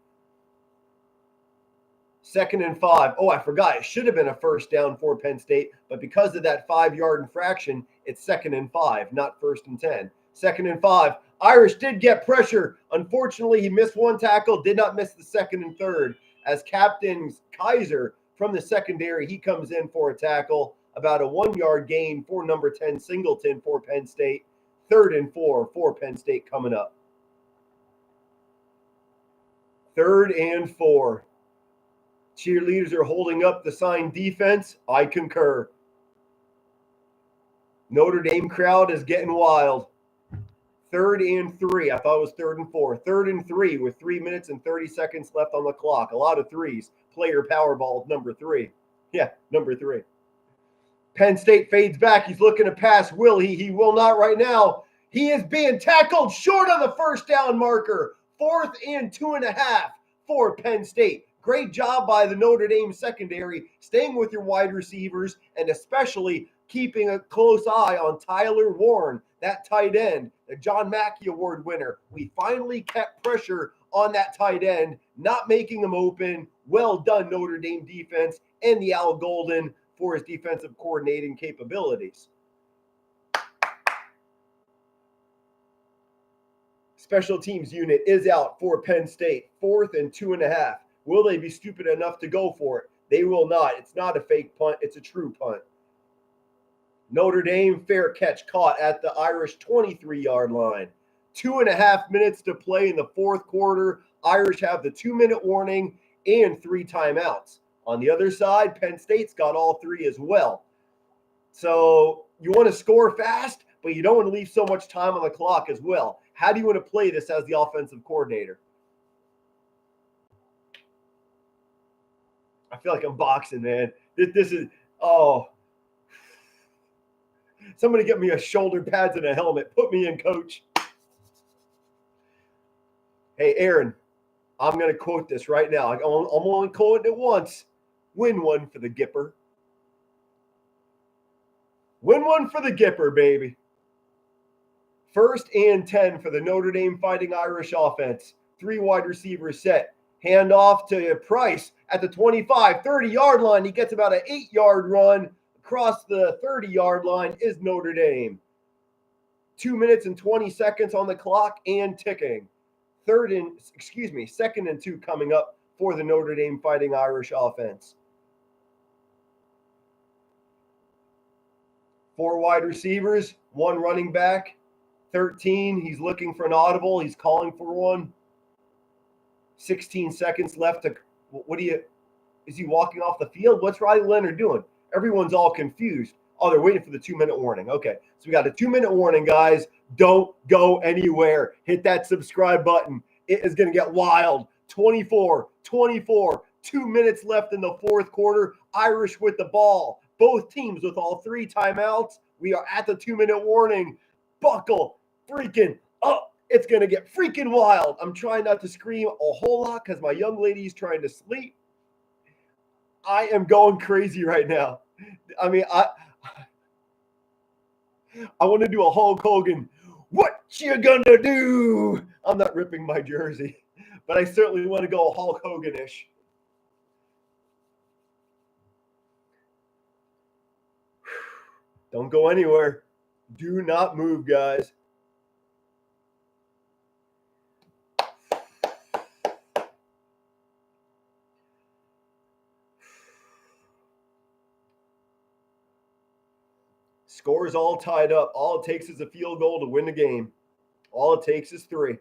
2nd and 5. Oh, I forgot. It should have been a first down for Penn State, but because of that 5-yard infraction, it's 2nd and 5, not 1st and 10. 2nd and 5. Irish did get pressure. Unfortunately, he missed one tackle, did not miss the 2nd and 3rd. As Captain Kaiser from the secondary, he comes in for a tackle. About a 1-yard gain for number 10, Singleton for Penn State. 3rd and 4 for Penn State coming up. 3rd and 4. Cheerleaders are holding up the sign defense. I concur. Notre Dame crowd is getting wild. 3rd and 3. I thought it was 3rd and 4. 3rd and 3 with 3 minutes and 30 seconds left on the clock. A lot of threes. Player Powerball number 3. Yeah, number 3. Penn State fades back. He's looking to pass. Will he? He will not right now. He is being tackled short of the first down marker. 4th and 2.5 for Penn State. Great job by the Notre Dame secondary, staying with your wide receivers and especially keeping a close eye on Tyler Warren, that tight end, the John Mackey Award winner. We finally kept pressure on that tight end, not making him open. Well done, Notre Dame defense and the Al Golden for his defensive coordinating capabilities. Special teams unit is out for Penn State. 4th and 2.5. Will they be stupid enough to go for it? They will not. It's not a fake punt. It's a true punt. Notre Dame, fair catch caught at the Irish 23-yard line. 2.5 minutes to play in the 4th quarter. Irish have the 2-minute warning and 3 timeouts. On the other side, Penn State's got all 3 as well. So you want to score fast, but you don't want to leave so much time on the clock as well. How do you want to play this as the offensive coordinator? I feel like I'm boxing, man. This is, somebody get me a shoulder pads and a helmet. Put me in, coach. Hey, Aaron, I'm going to quote this right now. I'm only quoting it once. Win one for the Gipper. Win one for the Gipper, baby. 1st and 10 for the Notre Dame Fighting Irish offense. 3 wide receivers set. Hand off to Price at the 25, 30-yard line. He gets about an 8-yard run. Across the 30-yard line is Notre Dame. 2 minutes and 20 seconds on the clock and ticking. 2nd and 2 coming up for the Notre Dame Fighting Irish offense. 4 wide receivers, 1 running back. 13, he's looking for an audible. He's calling for one. 16 seconds left. Is he walking off the field? What's Riley Leonard doing? Everyone's all confused. Oh, they're waiting for the 2-minute warning. Okay, so we got a 2-minute warning, guys. Don't go anywhere. Hit that subscribe button. It is going to get wild. 24, 2 minutes left in the 4th quarter. Irish with the ball. Both teams with all 3 timeouts. We are at the 2-minute warning. Buckle freaking up. It's going to get freaking wild. I'm trying not to scream a whole lot because my young lady is trying to sleep. I am going crazy right now. I mean, I want to do a Hulk Hogan. What you gonna do? I'm not ripping my jersey, but I certainly want to go Hulk Hogan-ish. Don't go anywhere. Do not move, guys. Score is all tied up. All it takes is a field goal to win the game. All it takes is 3.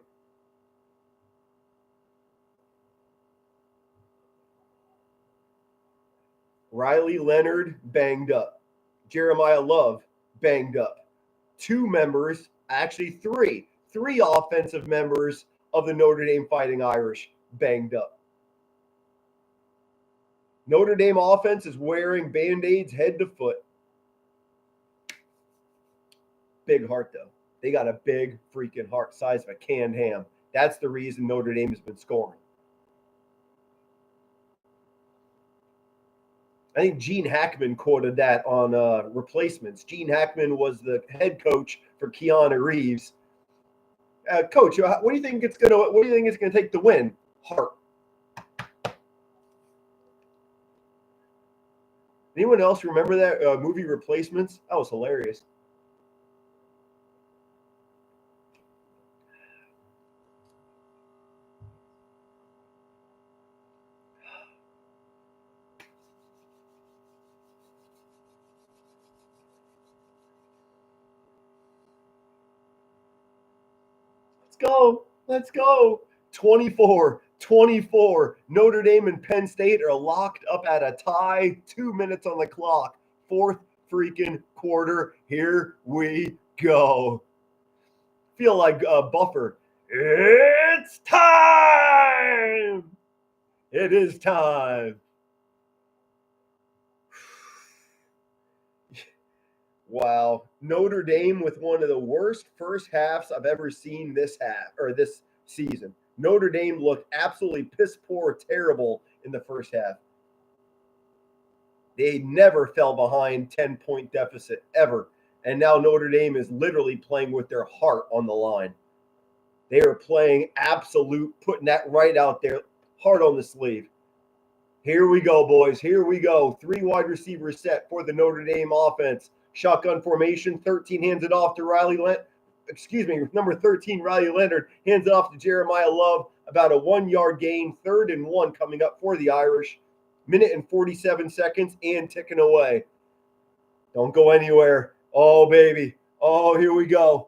Riley Leonard banged up. Jeremiah Love banged up. 2 members, actually 3 offensive members of the Notre Dame Fighting Irish banged up. Notre Dame offense is wearing Band-Aids head to foot. Big heart, though. They got a big freaking heart, size of a canned ham. That's the reason Notre Dame has been scoring. I think Gene Hackman quoted that on Replacements. Gene Hackman was the head coach for Keanu Reeves. Coach, what do you think it's gonna take to win? Heart. Anyone else remember that movie Replacements? That was hilarious. Let's go. 24. Notre Dame and Penn State are locked up at a tie. 2 minutes on the clock. 4th freaking quarter. Here we go. Feel like Buffer. It's time. It is time. Wow. Notre Dame with one of the worst first halves I've ever seen this season. Notre Dame looked absolutely piss poor, terrible in the first half. They never fell behind 10-point deficit ever. And now Notre Dame is literally playing with their heart on the line. They are playing absolute, putting that right out there, heart on the sleeve. Here we go, boys. Here we go. 3 wide receivers set for the Notre Dame offense. Shotgun formation. 13 hands it off to number 13, Riley Leonard, hands it off to Jeremiah Love. About a 1-yard gain. 3rd and 1 coming up for the Irish. 1:47 seconds and ticking away. Don't go anywhere. Oh, baby. Oh, here we go.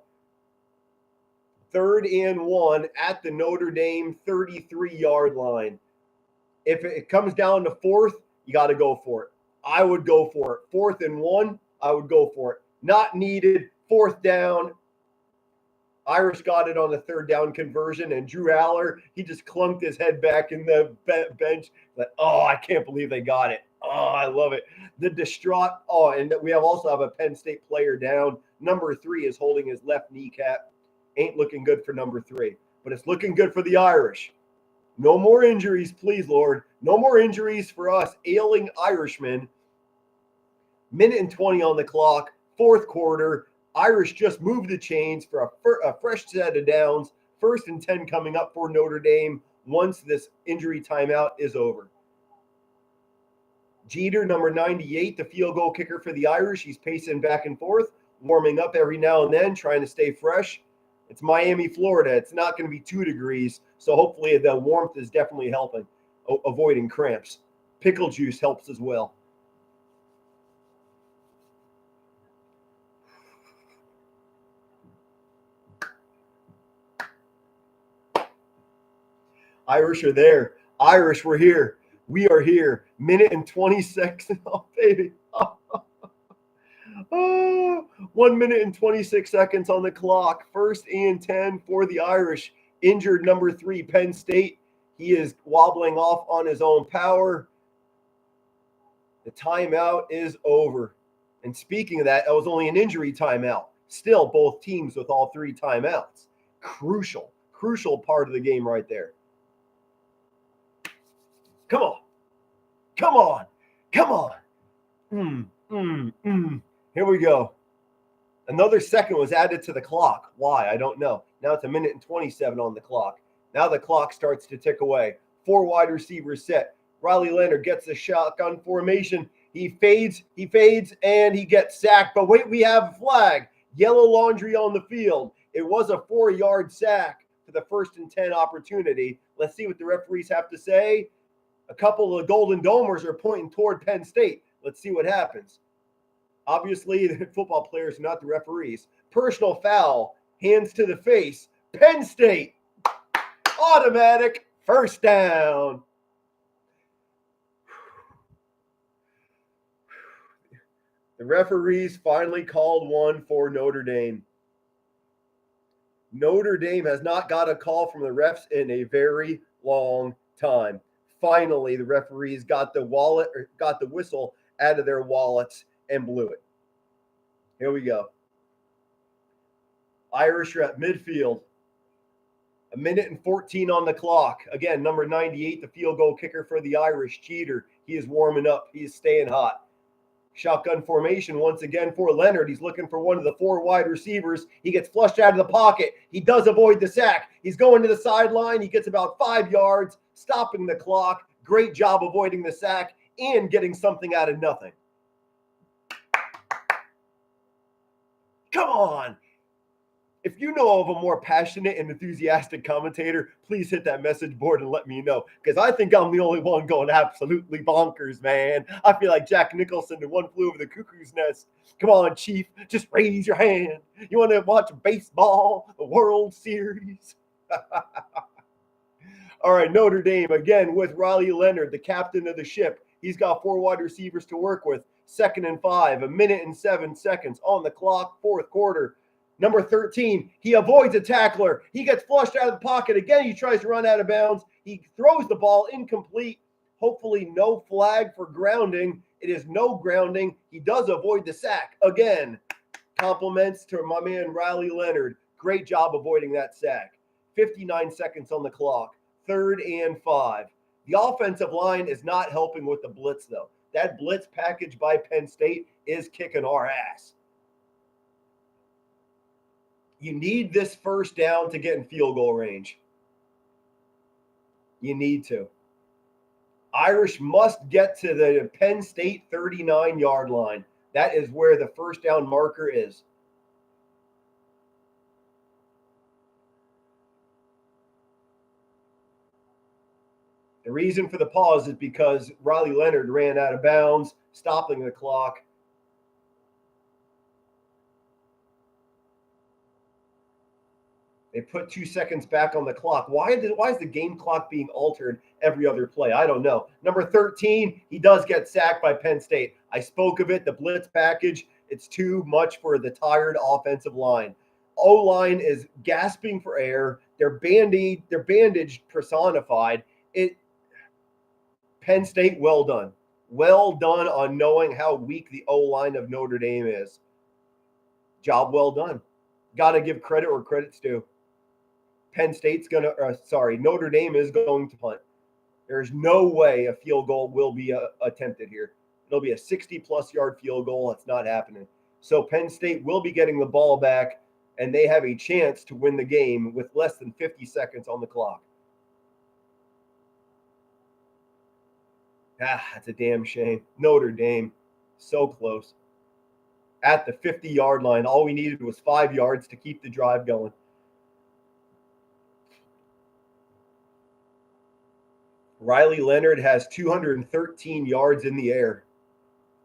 3rd and 1 at the Notre Dame 33-yard line. If it comes down to 4th, you got to go for it. I would go for it. 4th and 1, I would go for it. Not needed. 4th down. Irish got it on the 3rd down conversion, and Drew Aller, he just clunked his head back in the bench. Like, oh, I can't believe they got it. Oh, I love it. The distraught. Oh, and we also have a Penn State player down. Number 3 is holding his left kneecap. Ain't looking good for number 3, but it's looking good for the Irish. No more injuries, please, Lord. No more injuries for us ailing Irishmen. 1:20 on the clock, 4th quarter. Irish just moved the chains for a fresh set of downs. 1st and 10 coming up for Notre Dame once this injury timeout is over. Jeter, number 98, the field goal kicker for the Irish. He's pacing back and forth, warming up every now and then, trying to stay fresh. It's Miami, Florida. It's not going to be 2 degrees, so hopefully the warmth is definitely helping, avoiding cramps. Pickle juice helps as well. Irish are there. Irish, we're here. We are here. 1:26. Oh, baby. Oh, 1:26 seconds on the clock. 1st and 10 for the Irish. Injured number 3, Penn State. He is wobbling off on his own power. The timeout is over. And speaking of that, was only an injury timeout. Still, both teams with all 3 timeouts. Crucial part of the game right there. Come on. Come on. Come on. Here we go. Another second was added to the clock. Why? I don't know. Now it's 1:27 on the clock. Now the clock starts to tick away. 4 wide receivers set. Riley Leonard gets the shotgun formation. He fades, and he gets sacked. But wait, we have a flag. Yellow laundry on the field. It was a 4-yard sack for the 1st and 10 opportunity. Let's see what the referees have to say. A couple of Golden Domers are pointing toward Penn State. Let's see what happens. Obviously, the football players are not the referees. Personal foul, hands to the face. Penn State, automatic first down. The referees finally called one for Notre Dame. Notre Dame has not got a call from the refs in a very long time. Finally, the referees got the whistle out of their wallets and blew it. Here we go. Irish are at midfield. 1:14 on the clock. Again, number 98, the field goal kicker for the Irish, Cheater. He is warming up. He is staying hot. Shotgun formation once again for Leonard. He's looking for one of the 4 wide receivers. He gets flushed out of the pocket. He does avoid the sack. He's going to the sideline. He gets about 5 yards, stopping the clock. Great job avoiding the sack and getting something out of nothing. Come on. If you know of a more passionate and enthusiastic commentator, please hit that message board and let me know, because I think I'm the only one going absolutely bonkers, man. I feel like Jack Nicholson in One Flew Over the Cuckoo's Nest. Come on, Chief, just raise your hand. You want to watch baseball, the World Series? All right, Notre Dame again with Riley Leonard, the captain of the ship. He's got 4 wide receivers to work with. 2nd and 5, 1:07 on the clock, 4th quarter. Number 13, he avoids a tackler. He gets flushed out of the pocket. Again, he tries to run out of bounds. He throws the ball incomplete. Hopefully no flag for grounding. It is no grounding. He does avoid the sack. Again, compliments to my man Riley Leonard. Great job avoiding that sack. 59 seconds on the clock. 3rd and 5. The offensive line is not helping with the blitz, though. That blitz package by Penn State is kicking our ass. You need this first down to get in field goal range. You need to. Irish must get to the Penn State 39-yard line. That is where the first down marker is. The reason for the pause is because Riley Leonard ran out of bounds, stopping the clock. They put 2 seconds back on the clock. Why is the game clock being altered every other play? I don't know. Number 13, he does get sacked by Penn State. I spoke of it, the blitz package. It's too much for the tired offensive line. O-line is gasping for air. They're bandaged personified. Penn State, well done. Well done on knowing how weak the O-line of Notre Dame is. Job well done. Got to give credit where credit's due. Notre Dame is going to punt. There's no way a field goal will be attempted here. It'll be a 60-plus yard field goal. It's not happening. So Penn State will be getting the ball back, and they have a chance to win the game with less than 50 seconds on the clock. That's a damn shame. Notre Dame, so close. At the 50-yard line, all we needed was 5 yards to keep the drive going. Riley Leonard has 213 yards in the air.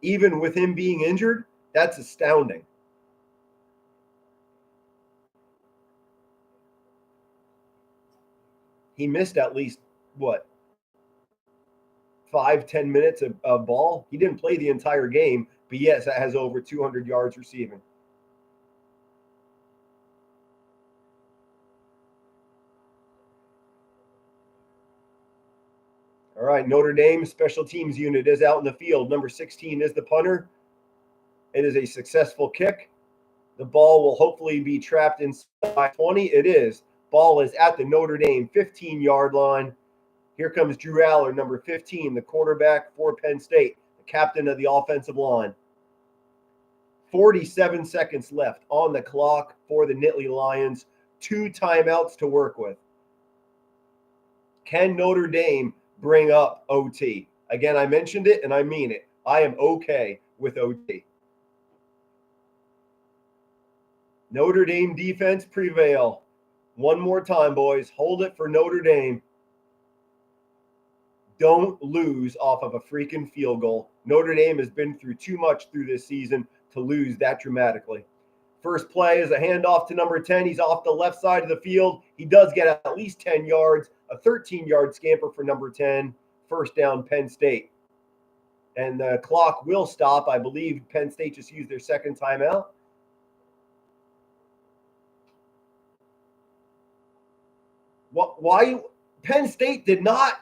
Even with him being injured, that's astounding. He missed at least, 5-10 minutes of ball? He didn't play the entire game, but yes, that has over 200 yards receiving. All right, Notre Dame special teams unit is out in the field. Number 16 is the punter. It is a successful kick. The ball will hopefully be trapped inside 20. It is. Ball is at the Notre Dame 15-yard line. Here comes Drew Aller, number 15, the quarterback for Penn State, the captain of the offensive line. 47 seconds left on the clock for the Nittany Lions. 2 timeouts to work with. Can Notre Dame bring up OT? Again, I mentioned it and I mean it. I am okay with OT. Notre Dame defense prevail. One more time, boys. Hold it for Notre Dame. Don't lose off of a freaking field goal. Notre Dame has been through too much through this season to lose that dramatically. First play is a handoff to number 10. He's off the left side of the field. He does get at least 10 yards, a 13-yard scamper for number 10. First down, Penn State. And the clock will stop. I believe Penn State just used their second timeout. Why? Penn State did not.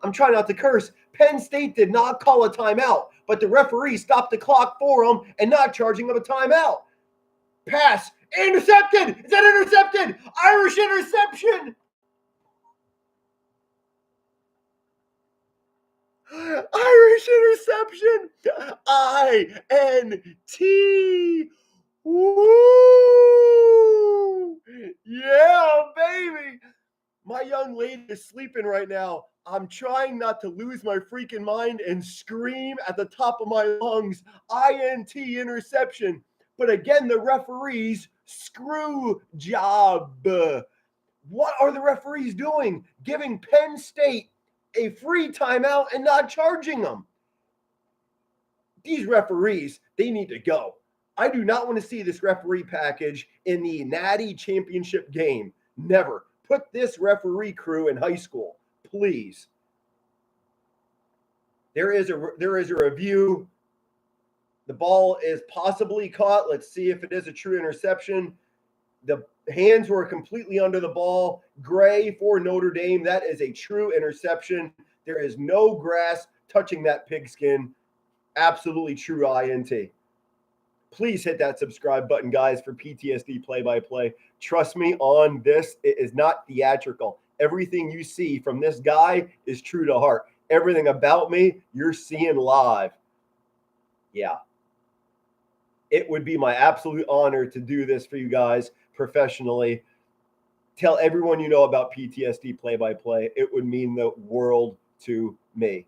I'm trying not to curse. Penn State did not call a timeout, but the referee stopped the clock for them and not charging them a timeout. Pass. Intercepted. Is that intercepted? Irish interception. Irish interception. INT. Woo! Yeah, baby. My young lady is sleeping right now. I'm trying not to lose my freaking mind and scream at the top of my lungs. INT interception. But again, the referees, screw job. What are the referees doing? Giving Penn State a free timeout and not charging them. These referees, they need to go. I do not want to see this referee package in the Natty Championship game. Never. Put this referee crew in high school, please. There is a review. The ball is possibly caught. Let's see if it is a true interception. The hands were completely under the ball. Gray for Notre Dame. That is a true interception. There is no grass touching that pigskin. Absolutely true INT. Please hit that subscribe button, guys, for PTSD play-by-play. Trust me on this. It is not theatrical. Everything you see from this guy is true to heart. Everything about me, you're seeing live. Yeah. It would be my absolute honor to do this for you guys professionally. Tell everyone you know about PTSD play-by-play. It would mean the world to me.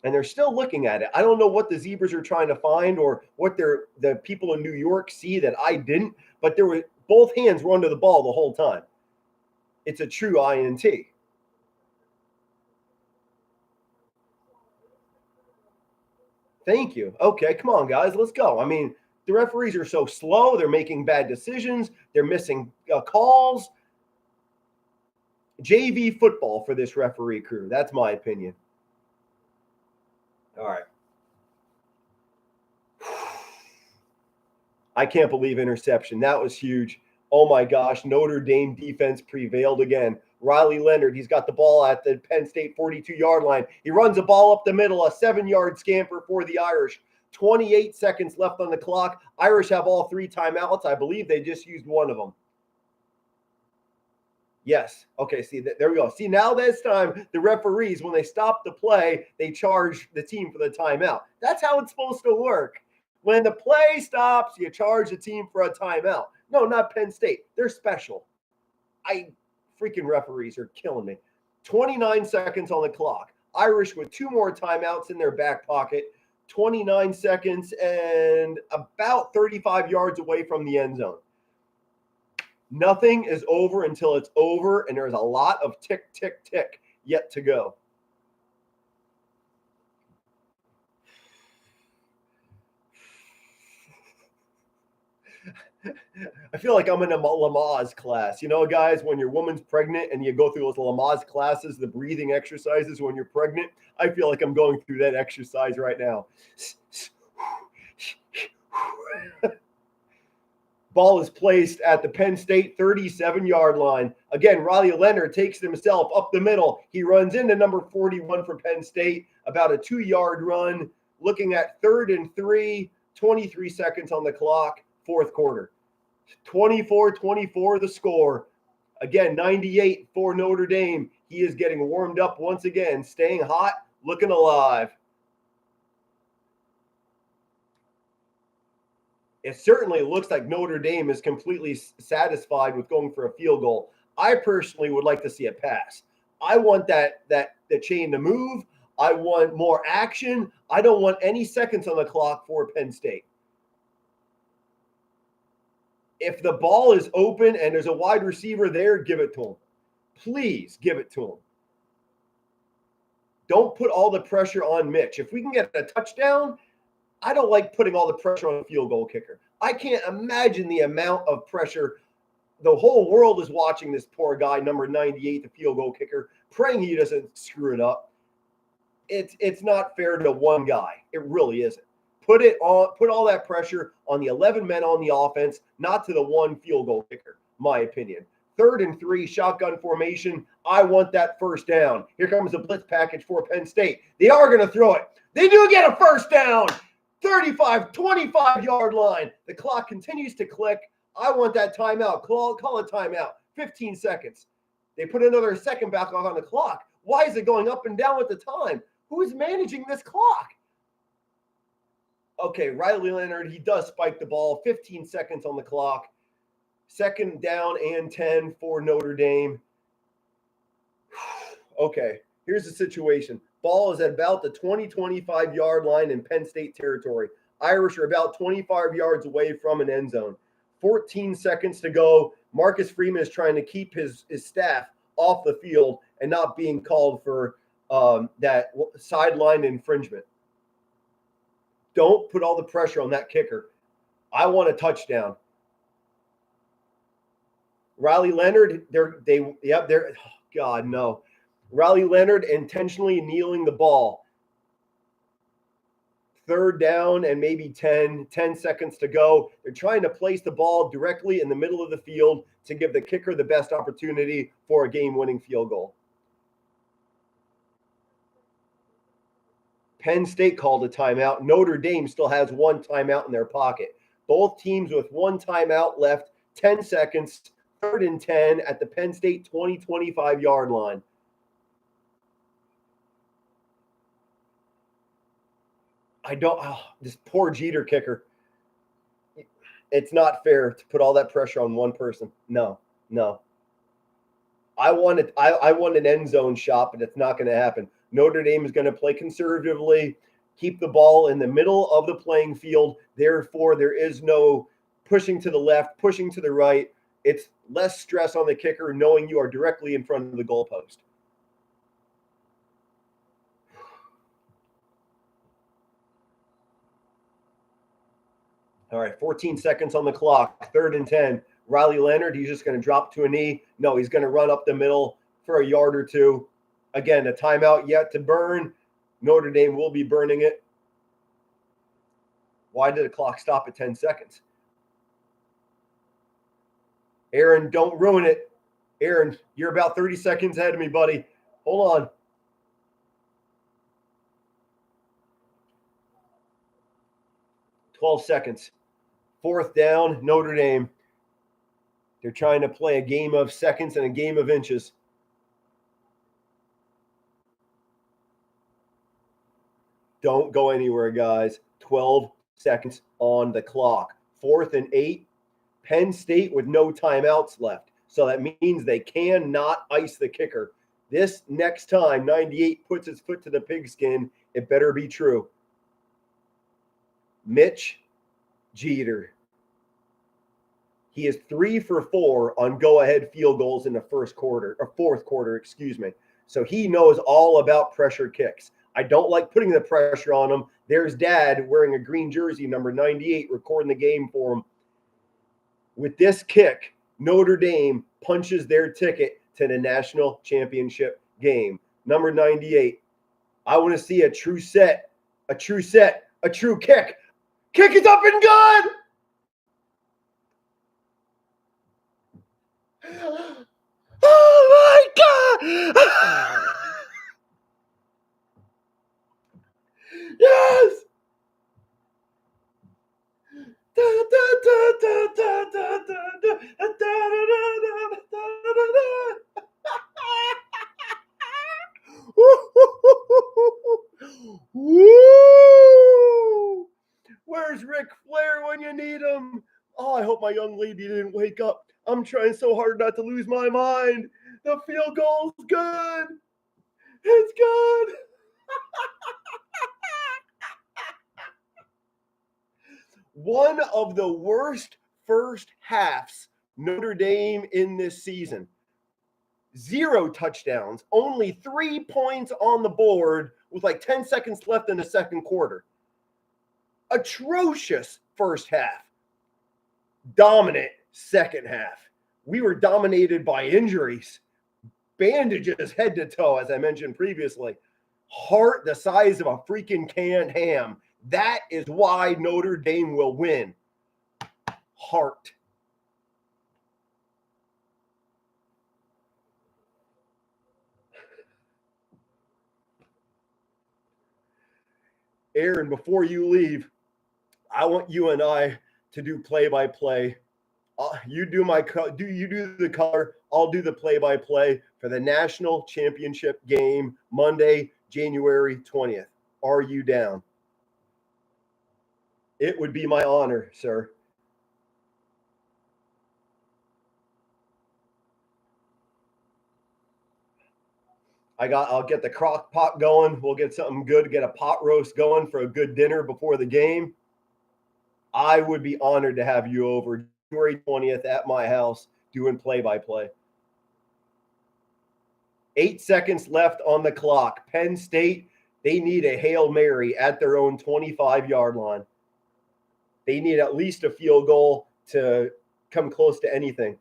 And they're still looking at it. I don't know what the Zebras are trying to find or what the people in New York see that I didn't, but there were both hands were under the ball the whole time. It's a true INT. Thank you. Okay, come on, guys. Let's go. I mean, the referees are so slow. They're making bad decisions. They're missing calls. JV football for this referee crew. That's my opinion. All right. I can't believe interception. That was huge. Oh, my gosh. Notre Dame defense prevailed again. Riley Leonard, he's got the ball at the Penn State 42-yard line. He runs a ball up the middle, a 7-yard scamper for the Irish. 28 seconds left on the clock. Irish have all 3 timeouts. I believe they just used one of them. Yes. Okay, see, there we go. See, now this time, the referees, when they stop the play, they charge the team for the timeout. That's how it's supposed to work. When the play stops, you charge the team for a timeout. No, not Penn State. They're special. Freaking referees are killing me. 29 seconds on the clock. Irish with 2 more timeouts in their back pocket. 29 seconds and about 35 yards away from the end zone. Nothing is over until it's over, and there's a lot of tick, tick, tick yet to go. I feel like I'm in a Lamaze class. You know, guys, when your woman's pregnant and you go through those Lamaze classes, the breathing exercises when you're pregnant, I feel like I'm going through that exercise right now. Ball is placed at the Penn State 37-yard line. Again, Riley Leonard takes himself up the middle. He runs into number 41 for Penn State, about a 2-yard run. Looking at 3rd and 3, 23 seconds on the clock, fourth quarter. 24-24 the score. Again, 98 for Notre Dame. He is getting warmed up once again, staying hot, looking alive. It certainly looks like Notre Dame is completely satisfied with going for a field goal. I personally would like to see a pass. I want the chain to move. I want more action. I don't want any seconds on the clock for Penn State. If the ball is open and there's a wide receiver there, give it to him. Please give it to him. Don't put all the pressure on Mitch. If we can get a touchdown, I don't like putting all the pressure on a field goal kicker. I can't imagine the amount of pressure. The whole world is watching this poor guy, number 98, the field goal kicker, praying he doesn't screw it up. It's not fair to one guy. It really isn't. Put all that pressure on the 11 men on the offense, not to the one field goal kicker, my opinion. 3rd and 3, shotgun formation. I want that first down. Here comes the blitz package for Penn State. They are going to throw it. They do get a first down. 35, 25-yard line. The clock continues to click. I want that timeout. Call a timeout. 15 seconds. They put another second back on the clock. Why is it going up and down with the time? Who is managing this clock? Okay, Riley Leonard, he does spike the ball. 15 seconds on the clock. 2nd down and 10 for Notre Dame. Okay, here's the situation. Ball is at about the 20-25-yard line in Penn State territory. Irish are about 25 yards away from an end zone. 14 seconds to go. Marcus Freeman is trying to keep his staff off the field and not being called for that sideline infringement. Don't put all the pressure on that kicker. I want a touchdown. Riley Leonard, God, no. Riley Leonard intentionally kneeling the ball. 3rd down and maybe 10 seconds to go. They're trying to place the ball directly in the middle of the field to give the kicker the best opportunity for a game-winning field goal. Penn State called a timeout. Notre Dame still has one timeout in their pocket. Both teams with one timeout left, 10 seconds, 3rd and 10 at the Penn State 20-25-yard line. This poor Jeter kicker. It's not fair to put all that pressure on one person. No. I want an end zone shot, but it's not going to happen. Notre Dame is going to play conservatively, keep the ball in the middle of the playing field. Therefore, there is no pushing to the left, pushing to the right. It's less stress on the kicker knowing you are directly in front of the goalpost. All right, 14 seconds on the clock, 3rd and 10. Riley Leonard, he's just going to drop to a knee. No, he's going to run up the middle for a yard or two. Again, a timeout yet to burn. Notre Dame will be burning it. Why did the clock stop at 10 seconds? Aaron, don't ruin it. Aaron, you're about 30 seconds ahead of me, buddy. Hold on. "12 seconds. 4th down, Notre Dame. They're trying to play a game of seconds and a game of inches. Don't go anywhere, guys. 12 seconds on the clock. 4th and 8. Penn State with no timeouts left. So that means they cannot ice the kicker. This next time 98 puts his foot to the pigskin, it better be true. Mitch Jeter. He is 3 for 4 on go-ahead field goals in the fourth quarter, excuse me. So he knows all about pressure kicks. I don't like putting the pressure on him. There's Dad wearing a green jersey, number 98, recording the game for him. With this kick, Notre Dame punches their ticket to the national championship game. Number 98. I want to see a true set, a true kick. Kick is up and good! Oh my God! Yes! my young lady didn't wake up. I'm trying so hard not to lose my mind. The field goal's good. It's good. One of the worst first halves Notre Dame in this season. 0 touchdowns, only 3 points on the board with like 10 seconds left in the second quarter. Atrocious first half. Dominant second half. We were dominated by injuries. Bandages head to toe, as I mentioned previously. Heart the size of a freaking canned ham. That is why Notre Dame will win. Heart. Aaron, before you leave, I want you and I to do play-by-play. You do the color. I'll do the play-by-play for the national championship game Monday, January 20th. Are you down? It would be my honor, sir. I'll get the crock pot going. We'll get something good, get a pot roast going for a good dinner before the game. I would be honored to have you over January 20th at my house doing play-by-play. 8 seconds left on the clock. Penn State, they need a Hail Mary at their own 25-yard line. They need at least a field goal to come close to anything.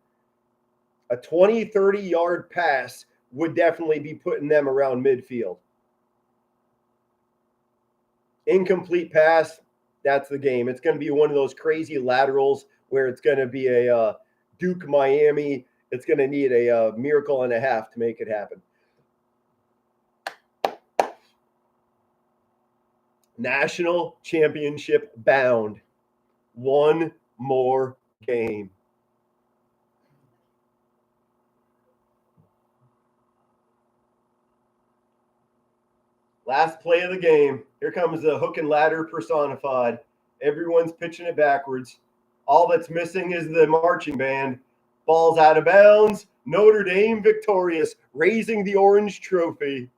A 20, 30-yard pass would definitely be putting them around midfield. Incomplete pass, that's the game. It's going to be one of those crazy laterals where it's going to be a Duke Miami. It's going to need a miracle and a half to make it happen. National championship bound. One more game. Last play of the game. Here comes the hook and ladder personified. Everyone's pitching it backwards. All that's missing is the marching band. Ball's out of bounds. Notre Dame victorious, raising the orange trophy.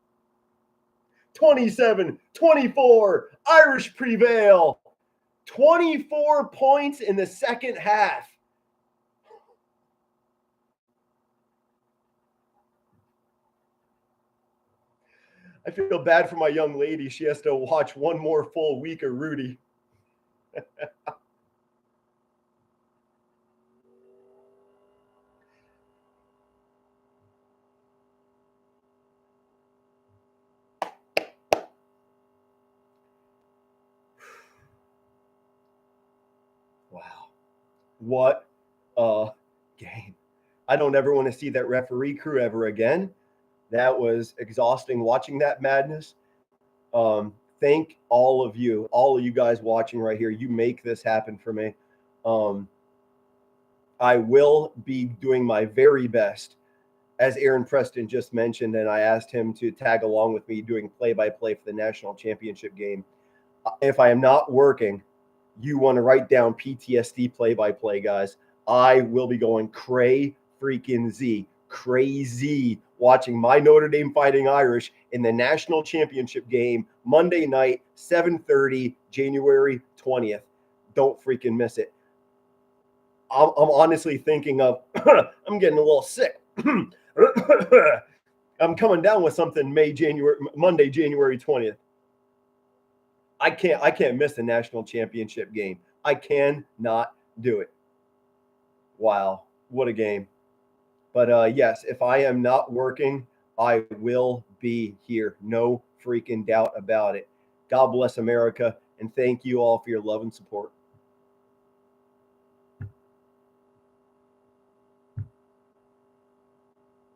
27-24, Irish prevail. 24 points in the second half. I feel bad for my young lady. She has to watch one more full week of Rudy. Wow. What a game. I don't ever want to see that referee crew ever again. That was exhausting watching that madness. Thank all of you guys watching right here. You make this happen for me. I will be doing my very best, as Aaron Preston just mentioned, and I asked him to tag along with me doing play-by-play for the national championship game. If I am not working, you want to write down PTSD play-by-play, guys. I will be going crazy watching my Notre Dame Fighting Irish in the national championship game Monday night, 7:30, January 20th. Don't freaking miss it. I'm honestly thinking of I'm getting a little sick. I'm coming down with something Monday, January 20th. I can't miss the national championship game. I cannot do it. Wow, what a game. But yes, if I am not working, I will be here. No freaking doubt about it. God bless America, and thank you all for your love and support.